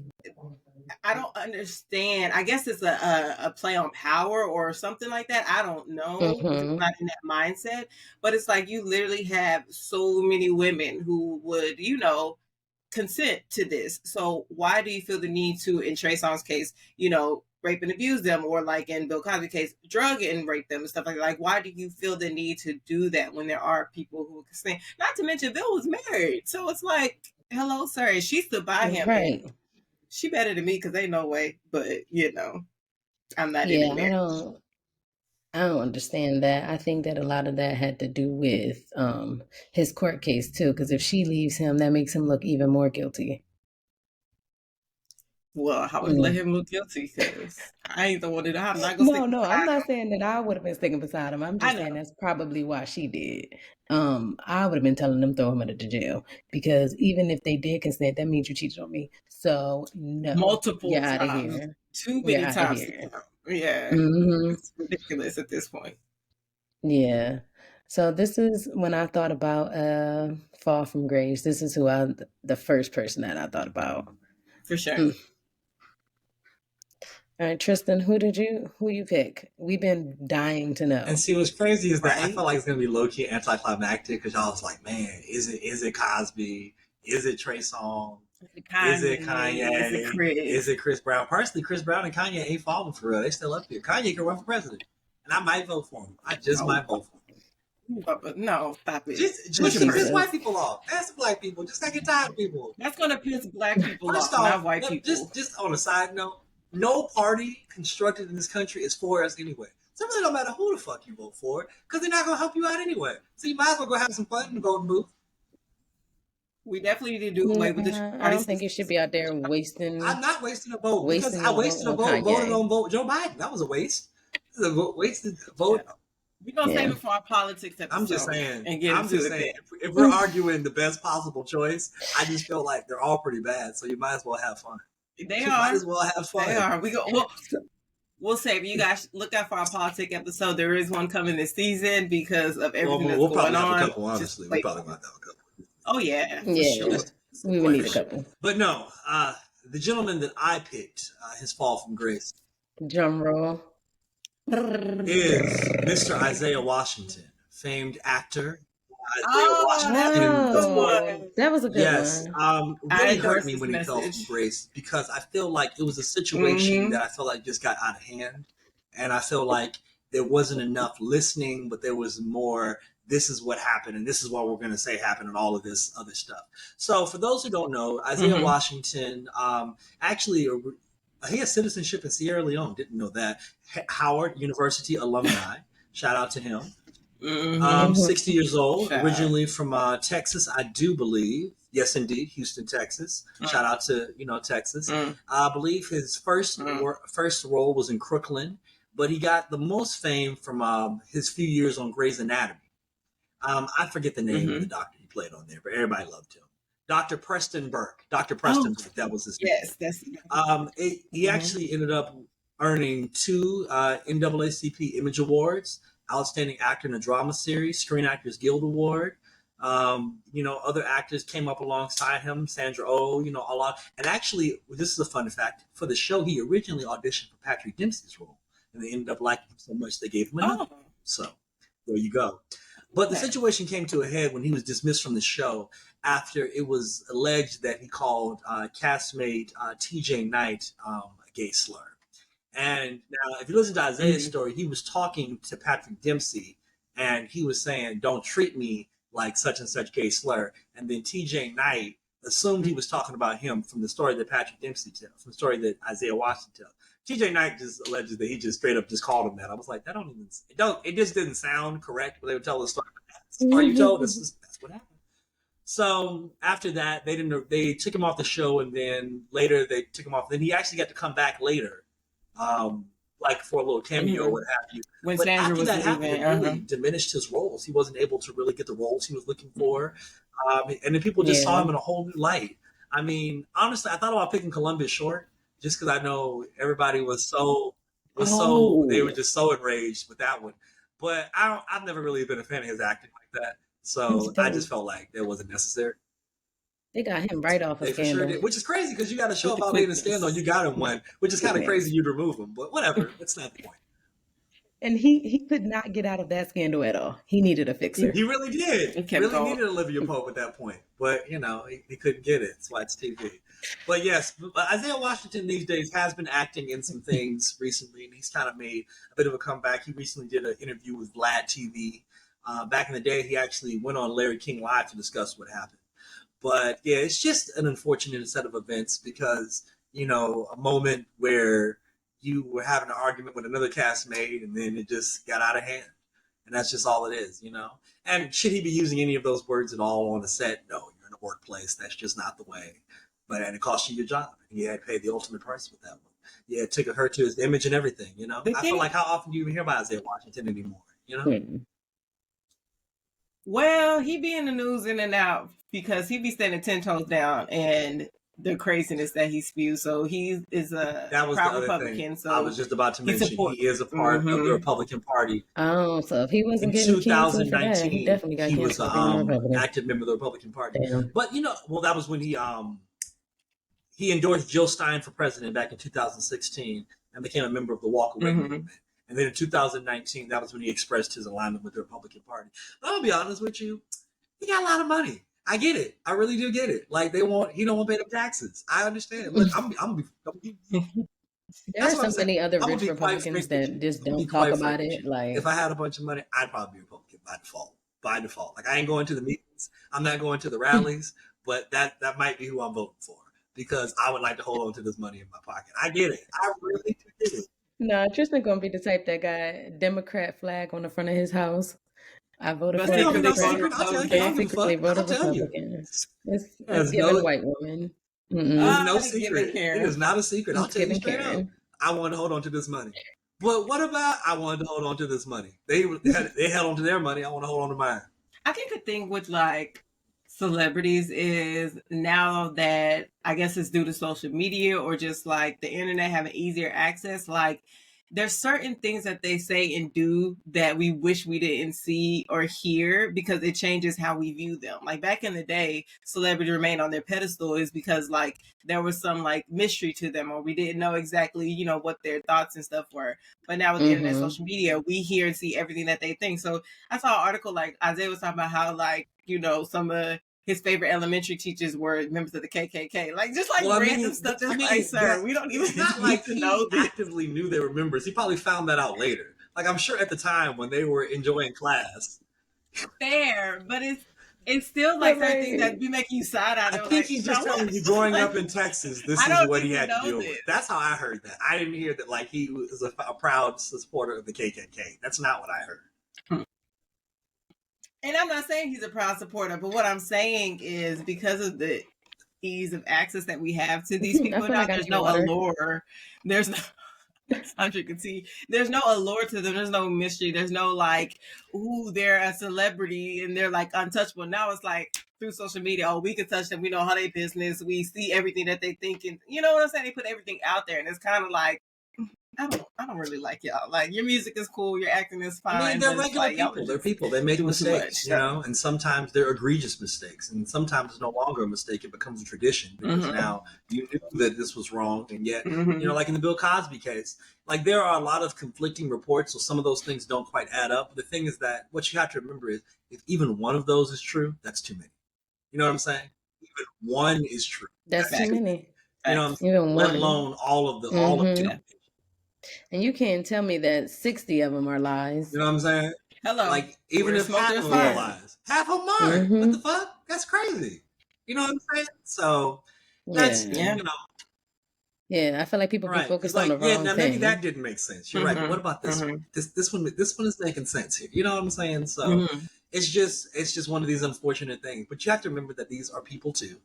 I don't understand. I guess it's a play on power or something like that. I don't know. I'm not in that mindset. But it's like, you literally have so many women who would, consent to this. So why do you feel the need to, in Trey Songz's case, rape and abuse them, or like in Bill Cosby's case, drug and rape them and stuff like that? Like, why do you feel the need to do that when there are people who consent? Not to mention, Bill was married. So it's like, hello, sir. And she stood by him.
Right.
She better than me because ain't no way. But, I'm not even married.
I don't understand that. I think that a lot of that had to do with his court case too, because if she leaves him, that makes him look even more guilty.
Well, I would let him look guilty because I ain't the one that I'm not gonna stick.
No, I'm not saying that I would have been sticking beside him. I'm just saying that's probably why she did. I would have been telling them throw him into jail because even if they did consent, that means you cheated on me. So no,
multiple
times,
out of here. Too many times. Yeah, it's ridiculous at this point.
Yeah. So this is when I thought about Fall from Grace. This is the first person that I thought about.
For sure.
All right, Tristan, who you pick? We've been dying to know.
And see, what's crazy is that I felt like it's gonna be low key anticlimactic because y'all was like, man, is it Cosby? Is it Trey Songz? Is it Kanye? Is it Chris Brown? Personally, Chris Brown and Kanye ain't falling for real. They still up here. Kanye can run for president, and I might vote for him. I just might vote for him.
No, stop it.
Just piss white people off. That's black people. Just get tired of people.
That's gonna piss black people off, not white people.
Just on a side note, no party constructed in this country is for us anyway. So it really don't matter who the fuck you vote for, because they're not gonna help you out anyway. So you might as well go have some fun in the voting booth.
We definitely need to do away with this.
I don't think you should be out there wasting.
I'm not wasting a vote because I wasted a vote voting on Joe Biden. That was a waste. It was a wasted vote.
Yeah. We're gonna save it for our politics episode.
I'm just saying.
And get into it.
If we're arguing the best possible choice, I just feel like they're all pretty bad. So you might as well have fun. Might as well have fun.
They are. We'll save you guys. Look out for our politics episode. There is one coming this season because of everything that's going on.
Have a couple, honestly. We'll probably have a couple.
Oh yeah,
sure. We would need a couple.
But no, the gentleman that I picked, his fall from grace,
drum roll,
is Mr. Isaiah Washington, famed actor. Washington.
That was a good
one. Really hurt me when he fell from grace because I feel like it was a situation that I felt like just got out of hand, and I feel like there wasn't enough listening, but there was more. This is what happened, and this is what we're going to say happened, and all of this other stuff. So, for those who don't know, Isaiah Washington actually he has citizenship in Sierra Leone. Didn't know that. Howard University alumni. Shout out to him. 60 years old, originally from Texas, I do believe. Yes, indeed, Houston, Texas. Shout out to Texas. I believe his first role was in Crooklyn, but he got the most fame from his few years on Grey's Anatomy. I forget the name of the doctor he played on there, but everybody loved him. Dr. Preston Burke. Dr. Preston Burke, that was his name.
Yes, that's
he actually ended up earning 2 NAACP Image Awards, Outstanding Actor in a Drama Series, Screen Actors Guild Award. Other actors came up alongside him, Sandra Oh, a lot. And actually, this is a fun fact. For the show, he originally auditioned for Patrick Dempsey's role, and they ended up liking him so much they gave him another. So there you go. But the situation came to a head when he was dismissed from the show after it was alleged that he called castmate TJ Knight a gay slur. And now, if you listen to Isaiah's story, he was talking to Patrick Dempsey, and he was saying, "Don't treat me like such and such gay slur." And then TJ Knight assumed he was talking about him from the story that Patrick Dempsey tells, from the story that Isaiah Washington tells. TJ Knight just alleged that he just straight up just called him that. I was like, it just didn't sound correct, but they would tell the story. The story you told us, that's what happened. So after that, they took him off the show, and then later they took him off. Then he actually got to come back later. Like for a little cameo or what have you.
When Sandra was
leaving, it really diminished his roles. He wasn't able to really get the roles he was looking for. And then people just saw him in a whole new light. I mean, honestly, I thought about picking Columbus Short just because I know everybody they were just so enraged with that one. But I've never really been a fan of his acting like that. So I just felt like that wasn't necessary.
They got him right off of Scandal.
Sure, which is crazy because you got to show up being a Scandal. You got him one, which is kind of crazy you'd remove him. But whatever, that's not the point.
And he could not get out of that scandal at all. He needed a fixer.
He really did. He really needed Olivia Pope at that point. But, he couldn't get it. That's why it's TV. But yes, Isaiah Washington these days has been acting in some things recently, and he's kind of made a bit of a comeback. He recently did an interview with Vlad TV. Back in the day, he actually went on Larry King Live to discuss what happened. But yeah, it's just an unfortunate set of events because, a moment where, you were having an argument with another castmate, and then it just got out of hand. And that's just all it is, you know? And should he be using any of those words at all on a set? No, you're in a workplace. That's just not the way. And it cost you your job. You had to pay the ultimate price with that one. Yeah, it took her to his image and everything, you know? I feel like how often do you even hear about Isaiah Washington anymore, you know?
Well, he be in the news in and out because he be standing 10 toes down and the craziness that he spews. So he is a proud Republican. Thing. So
I was just about to mention he is a part of the Republican Party.
Oh, so if he wasn't getting 2019, he definitely got
was an active member of the Republican Party.
Damn.
But you know, well, that was when he endorsed Jill Stein for president back in 2016 and became a member of the Walk Away movement. And then in 2019, that was when he expressed his alignment with the Republican Party. But I'll be honest with you, he got a lot of money. I get it. I really do get it. Like he don't want to pay them taxes. I understand. Look, I'm
there are so many other rich Republicans that just don't talk about it. Like,
if I had a bunch of money, I'd probably be a Republican by default. By default, like I ain't going to the meetings. I'm not going to the rallies. But that might be who I'm voting for because I would like to hold on to this money in my pocket. I get it. I really do get it.
No, Tristan gonna be the type that got Democrat flag on the front of his house. I voted for
Republican.
It's giving white woman.
No secret. It is not a secret. I'll tell you straight up. I want to hold on to this money. But what about I wanted to hold on to this money? They held on to their money. I want to hold on to mine.
I think the thing with like celebrities is now that I guess it's due to social media or just like the internet having easier access, like there's certain things that they say and do that we wish we didn't see or hear because it changes how we view them. Like back in the day, celebrity remained on their pedestal is because like there was some like mystery to them or we didn't know exactly, you know, what their thoughts and stuff were. But now with the internet, social media, we hear and see everything that they think. So I saw an article like Isaiah was talking about how like, you know, some of his favorite elementary teachers were members of the KKK. Like, just like random stuff. Just like, sir, we don't even
not like he actively knew they were members. He probably found that out later. Like, I'm sure at the time when they were enjoying class.
Fair, but it's still like certain things that be making you side out.
I think he's just telling you growing up in Texas, this is what he had to deal with. That's how I heard that. I didn't hear that like he was a proud supporter of the KKK. That's not what I heard.
And I'm not saying he's a proud supporter, but what I'm saying is because of the ease of access that we have to these people now, there's no allure. There's no, I'm sure you can see, there's no allure to them. There's no mystery. There's no like, ooh, they're a celebrity and they're like untouchable. Now it's like through social media, oh, we can touch them. We know how they business. We see everything that they think. And you know what I'm saying? They put everything out there and it's kind of like, I don't really like y'all. Like your music is cool, your acting is fine.
I mean, they're regular people. They're people. They make mistakes, you know, and sometimes they're egregious mistakes, and sometimes it's no longer a mistake. It becomes a tradition because now you knew that this was wrong, and yet, you know, like in the Bill Cosby case, like there are a lot of conflicting reports, so some of those things don't quite add up. But the thing is that what you have to remember is if even one of those is true, that's too many. You know what I'm saying? Even one is true.
That's too many.
You know what I'm saying? Let alone all of them.
And you can't tell me that 60 of them are lies.
You know what I'm saying?
Hello.
Like, even if half of them are lies. Half of them aren't. What the fuck? That's crazy. You know what I'm saying? So, that's, you know.
Yeah, I feel like people be focused on the wrong thing.
Yeah, now maybe that didn't make sense. You're right. But what about this one? This one is making sense here. You know what I'm saying? So, it's just one of these unfortunate things. But you have to remember that these are people too.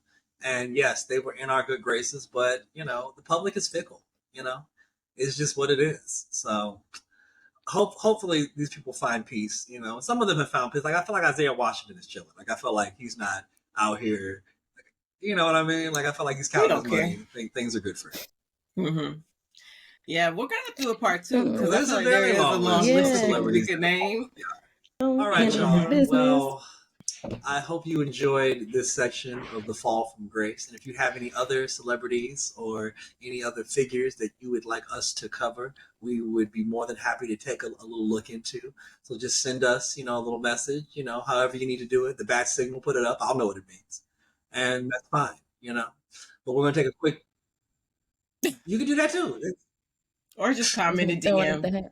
And yes, they were in our good graces, but, you know, the public is fickle, you know? It's just what it is. So hopefully these people find peace. You know, some of them have found peace. Like I feel like Isaiah Washington is chilling. Like I feel like he's not out here. You know what I mean? Like I feel like he's counting his money. I think things are good for him.
Yeah, we're gonna do a part 2 because
that's a very long list of celebrities.
Good name.
All right, y'all. Well, I hope you enjoyed this section of The Fall from Grace. And if you have any other celebrities or any other figures that you would like us to cover, we would be more than happy to take a little look into. So just send us, you know, a little message, you know, however you need to do it. The bat signal, put it up. I'll know what it means. And that's fine, you know. But we're going to take a quick... You can do that too.
Or just comment in DM.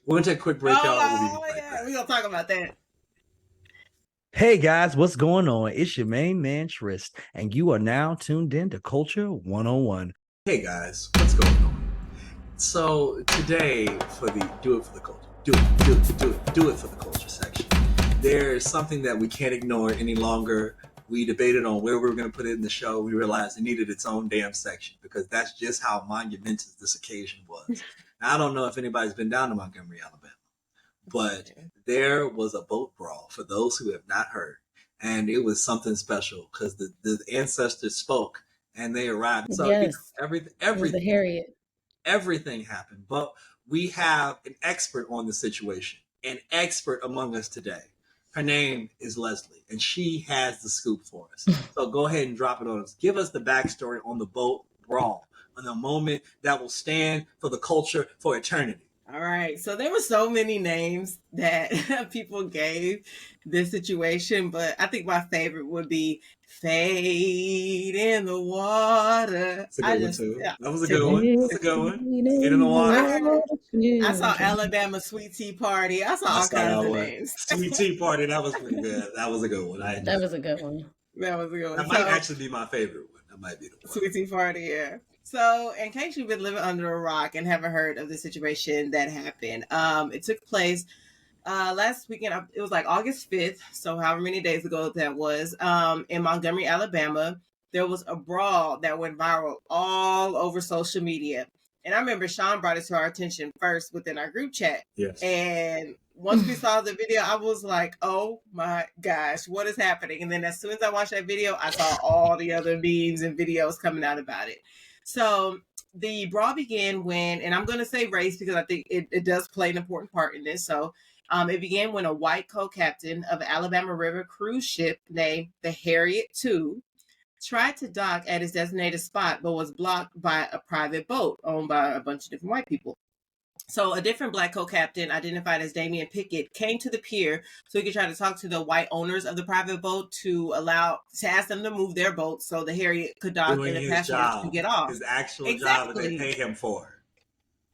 We're going to take a quick break, y'all.
We're going to talk about that.
Hey guys, what's going on? It's your main man Trist, and you are now tuned in to Culture 101.
Hey guys, what's going on? So today for the do it for the culture, do it for the culture section. There's something that we can't ignore any longer. We debated on where we were going to put it in the show. We realized it needed its own damn section because that's just how monumentous this occasion was. Now, I don't know if anybody's been down to Montgomery, Alabama, but there was a boat brawl for those who have not heard. And it was something special because the ancestors spoke and they arrived. So
yes,
everything,
the Harriet.
Everything happened. But we have an expert on the situation, an expert among us today. Her name is Leslie, and she has the scoop for us. So go ahead and drop it on us. Give us the backstory on the boat brawl, on the moment that will stand for the culture for eternity.
All right. So there were so many names that people gave this situation, but I think my favorite would be Fade in the Water.
That's a good one too. That was a good one. That's a good one. Fade in the Water.
I saw Alabama Sweet Tea Party. I saw all kinds of names.
Sweet Tea Party. That was pretty good. That was a good one.
That was a good one.
That might actually be my favorite one. That might be the one.
Sweet Tea Party, yeah. So, in case you've been living under a rock and haven't heard of the situation that happened, it took place last weekend. It was like August 5th, so however many days ago that was, in Montgomery, Alabama. There was a brawl that went viral all over social media. And I remember Sean brought it to our attention first within our group chat.
Yes.
And once we saw the video, I was like, oh my gosh, what is happening? And then as soon as I watched that video, I saw all the other memes and videos coming out about it. So the brawl began when, and I'm going to say race because I think it does play an important part in this. So it began when a white co-captain of an Alabama River cruise ship named the Harriet II tried to dock at his designated spot, but was blocked by a private boat owned by a bunch of different white people. So a different black co-captain identified as Damian Pickett came to the pier so he could try to talk to the white owners of the private boat to ask them to move their boat so the Harriet could dock and the passengers could get off.
His actual job that they pay him for.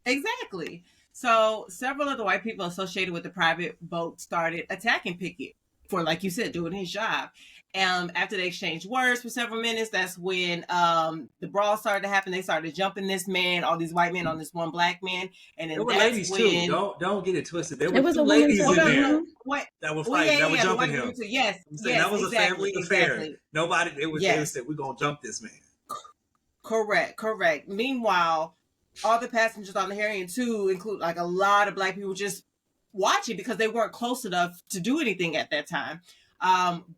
Exactly. So several of the white people associated with the private boat started attacking Pickett for, like you said, doing his job. After they exchanged words for several minutes, that's when the brawl started to happen. They started jumping this man, all these white men on this one black man, and then
there were ladies too. Don't get it twisted. There were two ladies in there that were fighting, that were jumping him.
Yes,
that was a family affair. Nobody. They said we're gonna jump this man.
Correct. Meanwhile, all the passengers on the Harriet too include like a lot of black people just watching because they weren't close enough to do anything at that time.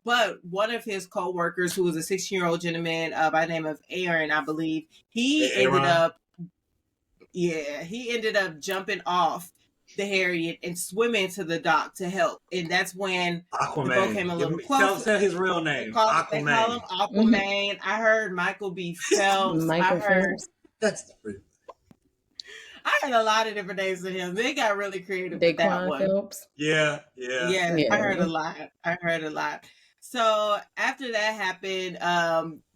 But one of his co-workers, who was a 16-year-old gentleman by the name of Aaron, I believe, he ended up jumping off the Harriet and swimming to the dock to help. And that's when
Aquaman.
The boat came a little closer.
Tell his real name.
They call him Aquaman. I heard Michael B. Phelps.
That's pretty.
I heard a lot of different names of him. They got really creative with that one.
Phelps.
Yeah. I heard a lot. So after that happened,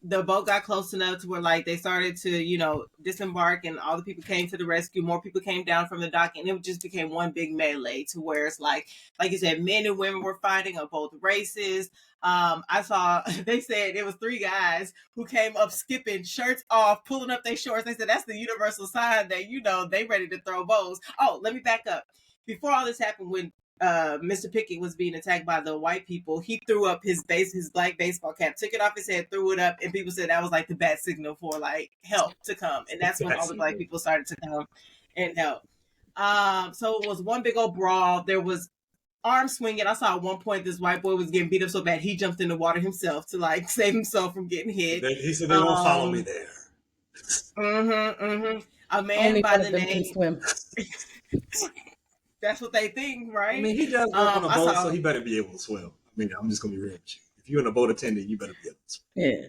the boat got close enough to where like they started to, disembark, and all the people came to the rescue. More people came down from the dock, and it just became one big melee to where it's like you said, men and women were fighting of both races. I saw, they said it was 3 guys who came up skipping, shirts off, pulling up their shorts. They said that's the universal sign that, they ready to throw bows. Oh, let me back up. Before all this happened, when Mr. Pickett was being attacked by the white people, he threw up his black baseball cap, took it off his head, threw it up, and people said that was like the bat signal for like help to come. And that's when all the black people started to come and help. So it was one big old brawl. There was arm swinging. I saw at one point this white boy was getting beat up so bad he jumped in the water himself to like save himself from getting hit.
He said they won't follow me there.
A man
Only
by the name.
Swim.
That's what they think, right?
I mean, he does work on a boat, so he better be able to swim. I mean, I'm just gonna be real with you. If you're in a boat attendant, you better be able to swim.
Yeah.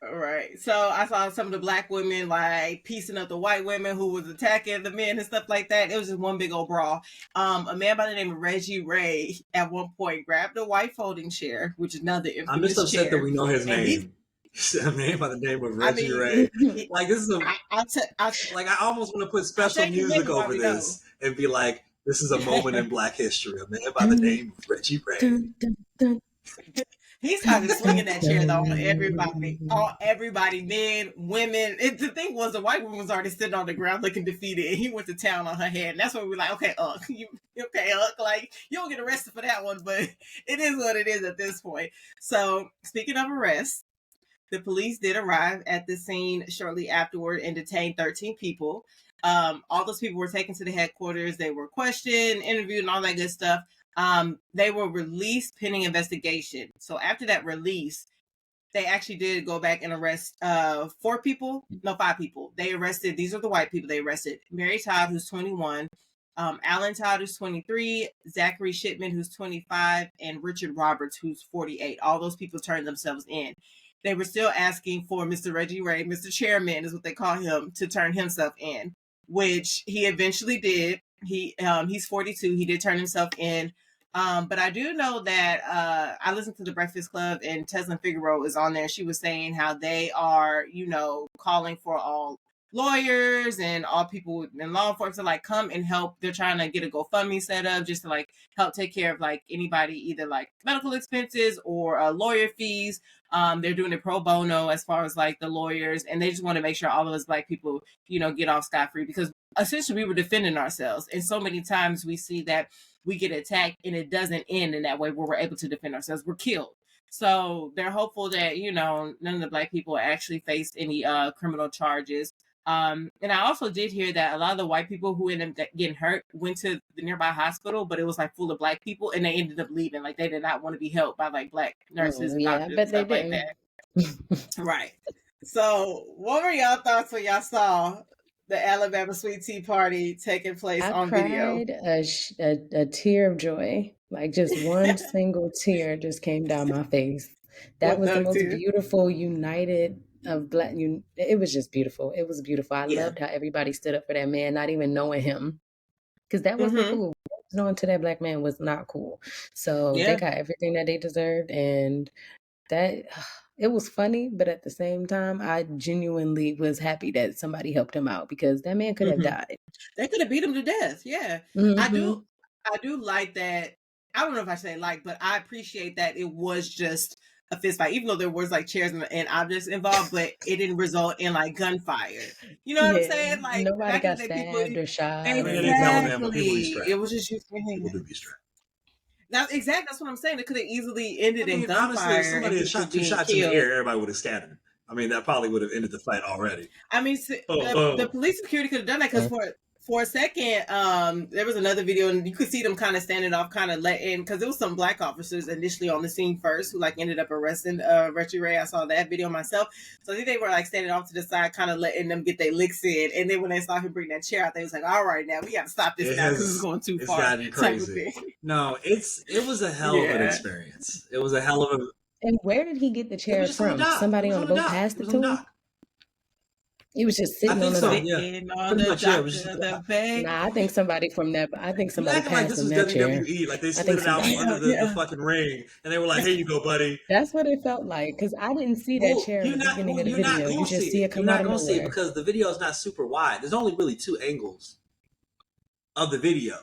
All right. So I saw some of the black women like piecing up the white women who was attacking the men and stuff like that. It was just one big old brawl. A man by the name of Reggie Ray at one point grabbed a white folding chair, which is another infamous
I'm just upset
chair.
that we know his name. A man by the name of Reggie Ray. Like this is I almost want to put special music over this and be like, this is a moment in Black history. A man by the name of Reggie Ray.
Dun, dun, dun.
He started swinging that chair though on everybody, men, women. The thing was, the white woman was already sitting on the ground looking defeated, and he went to town on her head. And that's when we were like, okay, you okay, like you don't get arrested for that one, but it is what it is at this point. So speaking of arrests, the police did arrive at the scene shortly afterward and detained 13 people. All those people were taken to the headquarters. They were questioned, interviewed, and all that good stuff. They were released pending investigation. So after that release, they actually did go back and arrest 5 people. They arrested, these are the white people they arrested. Mary Todd, who's 21, Alan Todd, who's 23, Zachary Shipman, who's 25, and Richard Roberts, who's 48. All those people turned themselves in. They were still asking for Mr. Reggie Ray, Mr. Chairman is what they call him, to turn himself in, which he eventually did. He's 42. He did turn himself in. But I do know that I listened to the Breakfast Club, and Teslin Figueroa is on there. She was saying how they are, calling for all lawyers and all people in law enforcement to like come and help. They're trying to get a GoFundMe set up just to like help take care of like anybody, either like medical expenses or lawyer fees. They're doing it pro bono as far as like the lawyers, and they just want to make sure all of us Black people, get off scot-free, because essentially we were defending ourselves. And so many times we see that we get attacked and it doesn't end in that way where we're able to defend ourselves. We're killed. So they're hopeful that, none of the Black people actually faced any criminal charges. And I also did hear that a lot of the white people who ended up getting hurt went to the nearby hospital, but it was like full of Black people, and they ended up leaving. Like they did not want to be helped by like Black nurses and doctors and stuff like that. Right. So what were y'all thoughts when y'all saw the Alabama Sweet Tea Party taking place on video?
I cried a tear of joy. Like just one single tear just came down my face. That was the most beautiful united of Black. It was just beautiful. It was beautiful. I loved how everybody stood up for that man, not even knowing him, because that wasn't cool. Knowing to that Black man was not cool. So they got everything that they deserved, and that it was funny, but at the same time, I genuinely was happy that somebody helped him out, because that man could have died.
They could have beat him to death. Yeah. I do like that. I don't know if I say like, but I appreciate that it was just a fist fight, even though there was like chairs and objects involved, but it didn't result in like gunfire. You know what I'm saying? Like
nobody got stabbed or shot.
Exactly. It was just people do be strapped. That's what I'm saying. It could have easily ended in gunfire.
Honestly, if somebody had shot 2 shots in the air, everybody would have scattered. I mean, that probably would have ended the fight already.
I mean, the police security could have done that, because for a second, there was another video, and you could see them kind of standing off, kind of letting, because there was some Black officers initially on the scene first who like ended up arresting Reggie Ray. I saw that video myself. So I think they were like standing off to the side, kind of letting them get their licks in. And then when they saw him bring that chair out, they was like, all right, now we got to stop this now because it's going too far.
It's gotten crazy. No, it was a hell of an experience. It was a hell of a...
And where did he get the chair from? Somebody on the boat passed it to him? He was just sitting on the
bed.
Nah, I think somebody from that. I think somebody passed him that chair.
Like they slid it out from under the fucking ring, and they were like, "Here you go, buddy."
That's what it felt like, because I didn't see that chair in the beginning of the video. You just see it come out of nowhere.
See it because the video is not super wide. There's only really 2 angles of the video.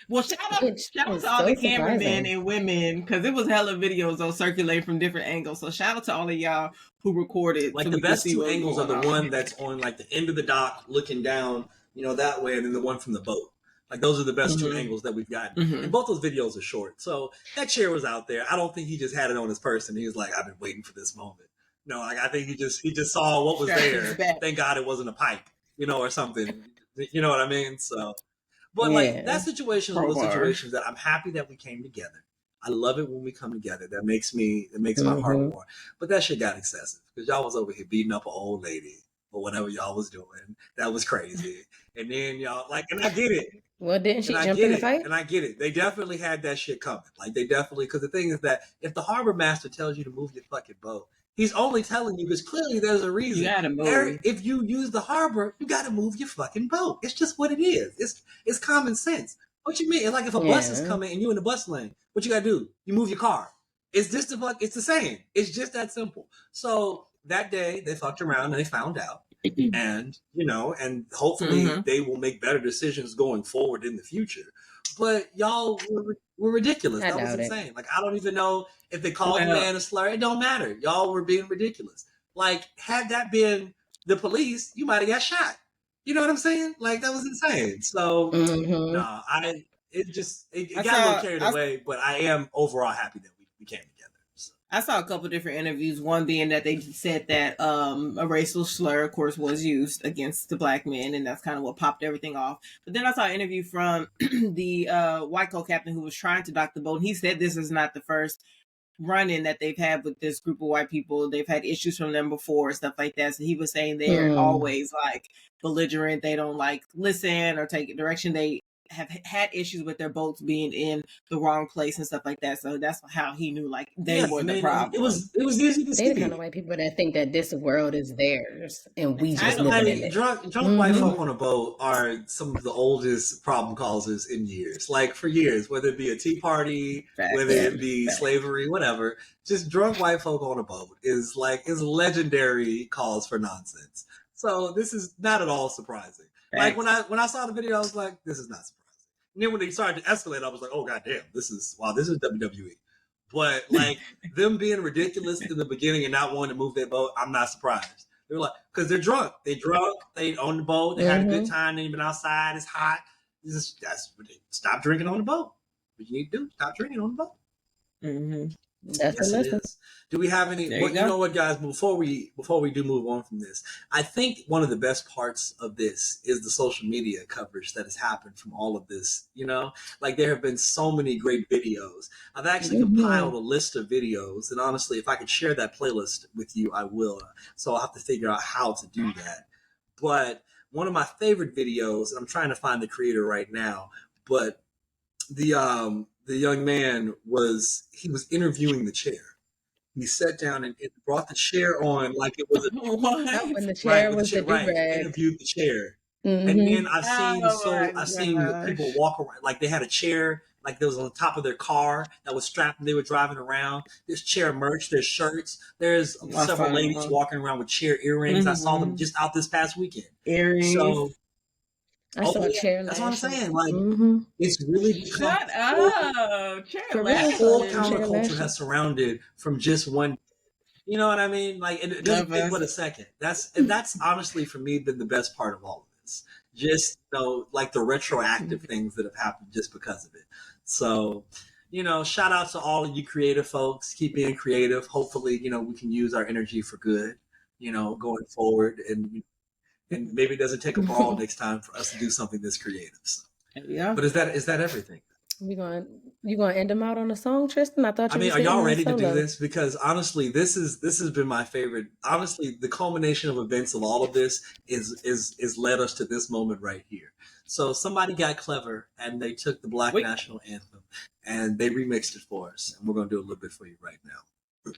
Well, shout out to all the cameramen and women, because it was hella videos though circulating from different angles. So shout out to all of y'all who recorded.
Like the best 2 angles are the one that's on like the end of the dock looking down, that way, and then the one from the boat. Like those are the best 2 angles that we've gotten. And both those videos are short. So that chair was out there. I don't think he just had it on his person. He was like, I've been waiting for this moment. No, like I think he just saw what was there. Thank God it wasn't a pipe, or something. You know what I mean? So. But like that situation is one of those situations that I'm happy that we came together. I love it when we come together. That makes my heart warm. But that shit got excessive, because y'all was over here beating up an old lady or whatever y'all was doing. That was crazy. And then y'all and I get it.
Well, didn't she jump in the fight?
And I get it. They definitely had that shit coming. Like they definitely, because the thing is that if the harbor master tells you to move your fucking boat, he's only telling you because clearly there's a reason.
You gotta move.
If you use the harbor, you gotta move your fucking boat. It's just what it is. It's common sense. What you mean? Like if a bus is coming and you in the bus lane, what you gotta do? You move your car. It's just it's the same. It's just that simple. So that day they fucked around and they found out. And and hopefully they will make better decisions going forward in the future. But y'all were ridiculous.
I
That was
doubt it.
insane. Like, I don't even know if they called the man a slur. It don't matter. Y'all were being ridiculous. Like, had that been the police, you might have got shot. You know what I'm saying? Like, that was insane. So, no, it got a little carried away, but I am overall happy that we came together. So.
I saw a couple different interviews, one being that they said that a racial slur, of course, was used against the black men, and that's kind of what popped everything off. But then I saw an interview from the white co-captain who was trying to dock the boat, and he said this is not the first run-in that they've had with this group of white people. They've had issues from them before, stuff like that. So he was saying they're always like belligerent. They don't like listen or take direction. They have had issues with their boats being in the wrong place and stuff like that. So that's how he knew like they were the problem.
It was easy to see.
They're the kind of white people that think that this world is theirs and we just live in it.
Drunk white folk on a boat are some of the oldest problem causers in years. Like for years, whether it be a tea party, whether it be slavery, whatever, just drunk white folk on a boat is legendary cause for nonsense. So this is not at all surprising. Like when I saw the video, I was like, this is not surprising. And then when they started to escalate, I was like, oh goddamn, this is WWE. But like them being ridiculous in the beginning and not wanting to move their boat, I'm not surprised. They're like, because they're drunk. They own the boat, they had a good time, they've been outside, it's hot. Stop drinking on the boat. What you need to do, stop drinking on the boat.
That's a lesson.
Do we have any? You know what, guys? Before we do move on from this, I think one of the best parts of this is the social media coverage that has happened from all of this. You know, like there have been so many great videos. I've actually compiled a list of videos, and honestly, if I could share that playlist with you, I will. So I'll have to figure out how to do that. But one of my favorite videos, and I'm trying to find the creator right now, but the young man was interviewing the chair. He sat down and brought the chair on like it was
when the chair was the
interviewed the chair. And then I've seen people walk around like they had a chair like that was on the top of their car that was strapped and they were driving around. There's chair merch, there's shirts, there's several ladies walking around with chair earrings. I saw them just out this past weekend.
Earrings.
So
I saw a chair.
That's what I'm saying. Like it's really
shut up.
The whole counterculture has surrounded from just one. You know what I mean? Like it doesn't take but a second. That's honestly for me been the best part of all of this. Just like the retroactive things that have happened just because of it. So, shout out to all of you creative folks. Keep being creative. Hopefully, we can use our energy for good. Going forward and maybe it doesn't take a brawl next time for us to do something this creative. So.
Yeah.
But is that everything?
You gonna end them out on a song, Tristan? I thought.
Are y'all ready to do this? Because honestly, this has been my favorite. Honestly, the culmination of events of all of this is led us to this moment right here. So somebody got clever and they took the Black National Anthem and they remixed it for us, and we're gonna do a little bit for you right now.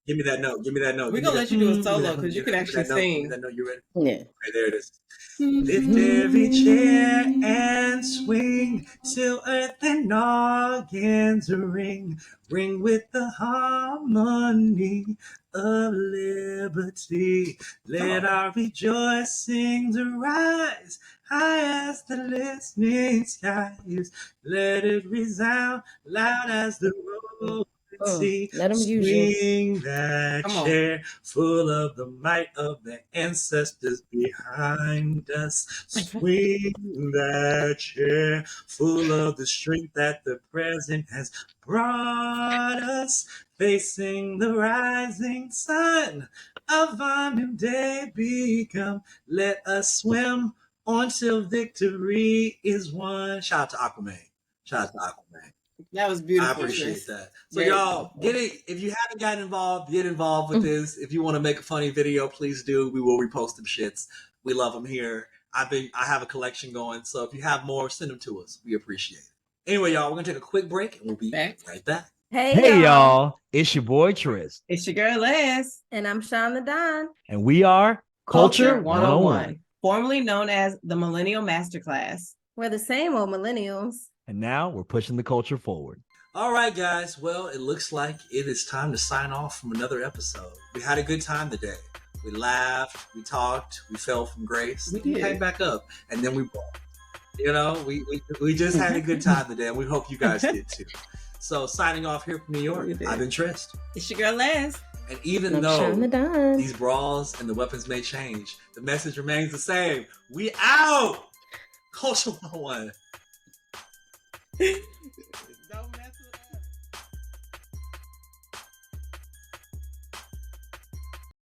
Give me that note.
We're going to let you do a solo because you can actually sing.
Give me that note. You ready?
Yeah.
Okay, there it is. Lift every chair and swing till earth and noggins ring. Ring with the harmony of liberty. Let our rejoicings rise high as the listening skies. Let it resound loud as the road.
Let them use
Swing that chair full of the might of the ancestors behind us. Swing that chair full of the strength that the present has brought us. Facing the rising sun of our new day become. Let us swim until victory is won. Shout out to Aquaman.
That was beautiful.
I appreciate that. So y'all, get it. If you haven't gotten involved, get involved with this. If you want to make a funny video, please do. We will repost them shits. We love them here. I have a collection going. So if you have more, send them to us. We appreciate it. Anyway, y'all, we're going to take a quick break and we'll be right back.
Hey y'all. It's your boy, Tris.
It's your girl, Liz.
And I'm Shauna Don.
And we are
Culture 101, formerly known as the Millennial Masterclass.
We're the same old millennials.
And now we're pushing the culture forward.
All right, guys. Well, it looks like it is time to sign off from another episode. We had a good time today. We laughed, we talked, we fell from grace. We came back up, and then we brought. You know, we just had a good time today, and we hope you guys did too. So signing off here from New York, I've been Trist.
It's your girl Les.
And even though these brawls and the weapons may change, the message remains the same. We out! Culture 101.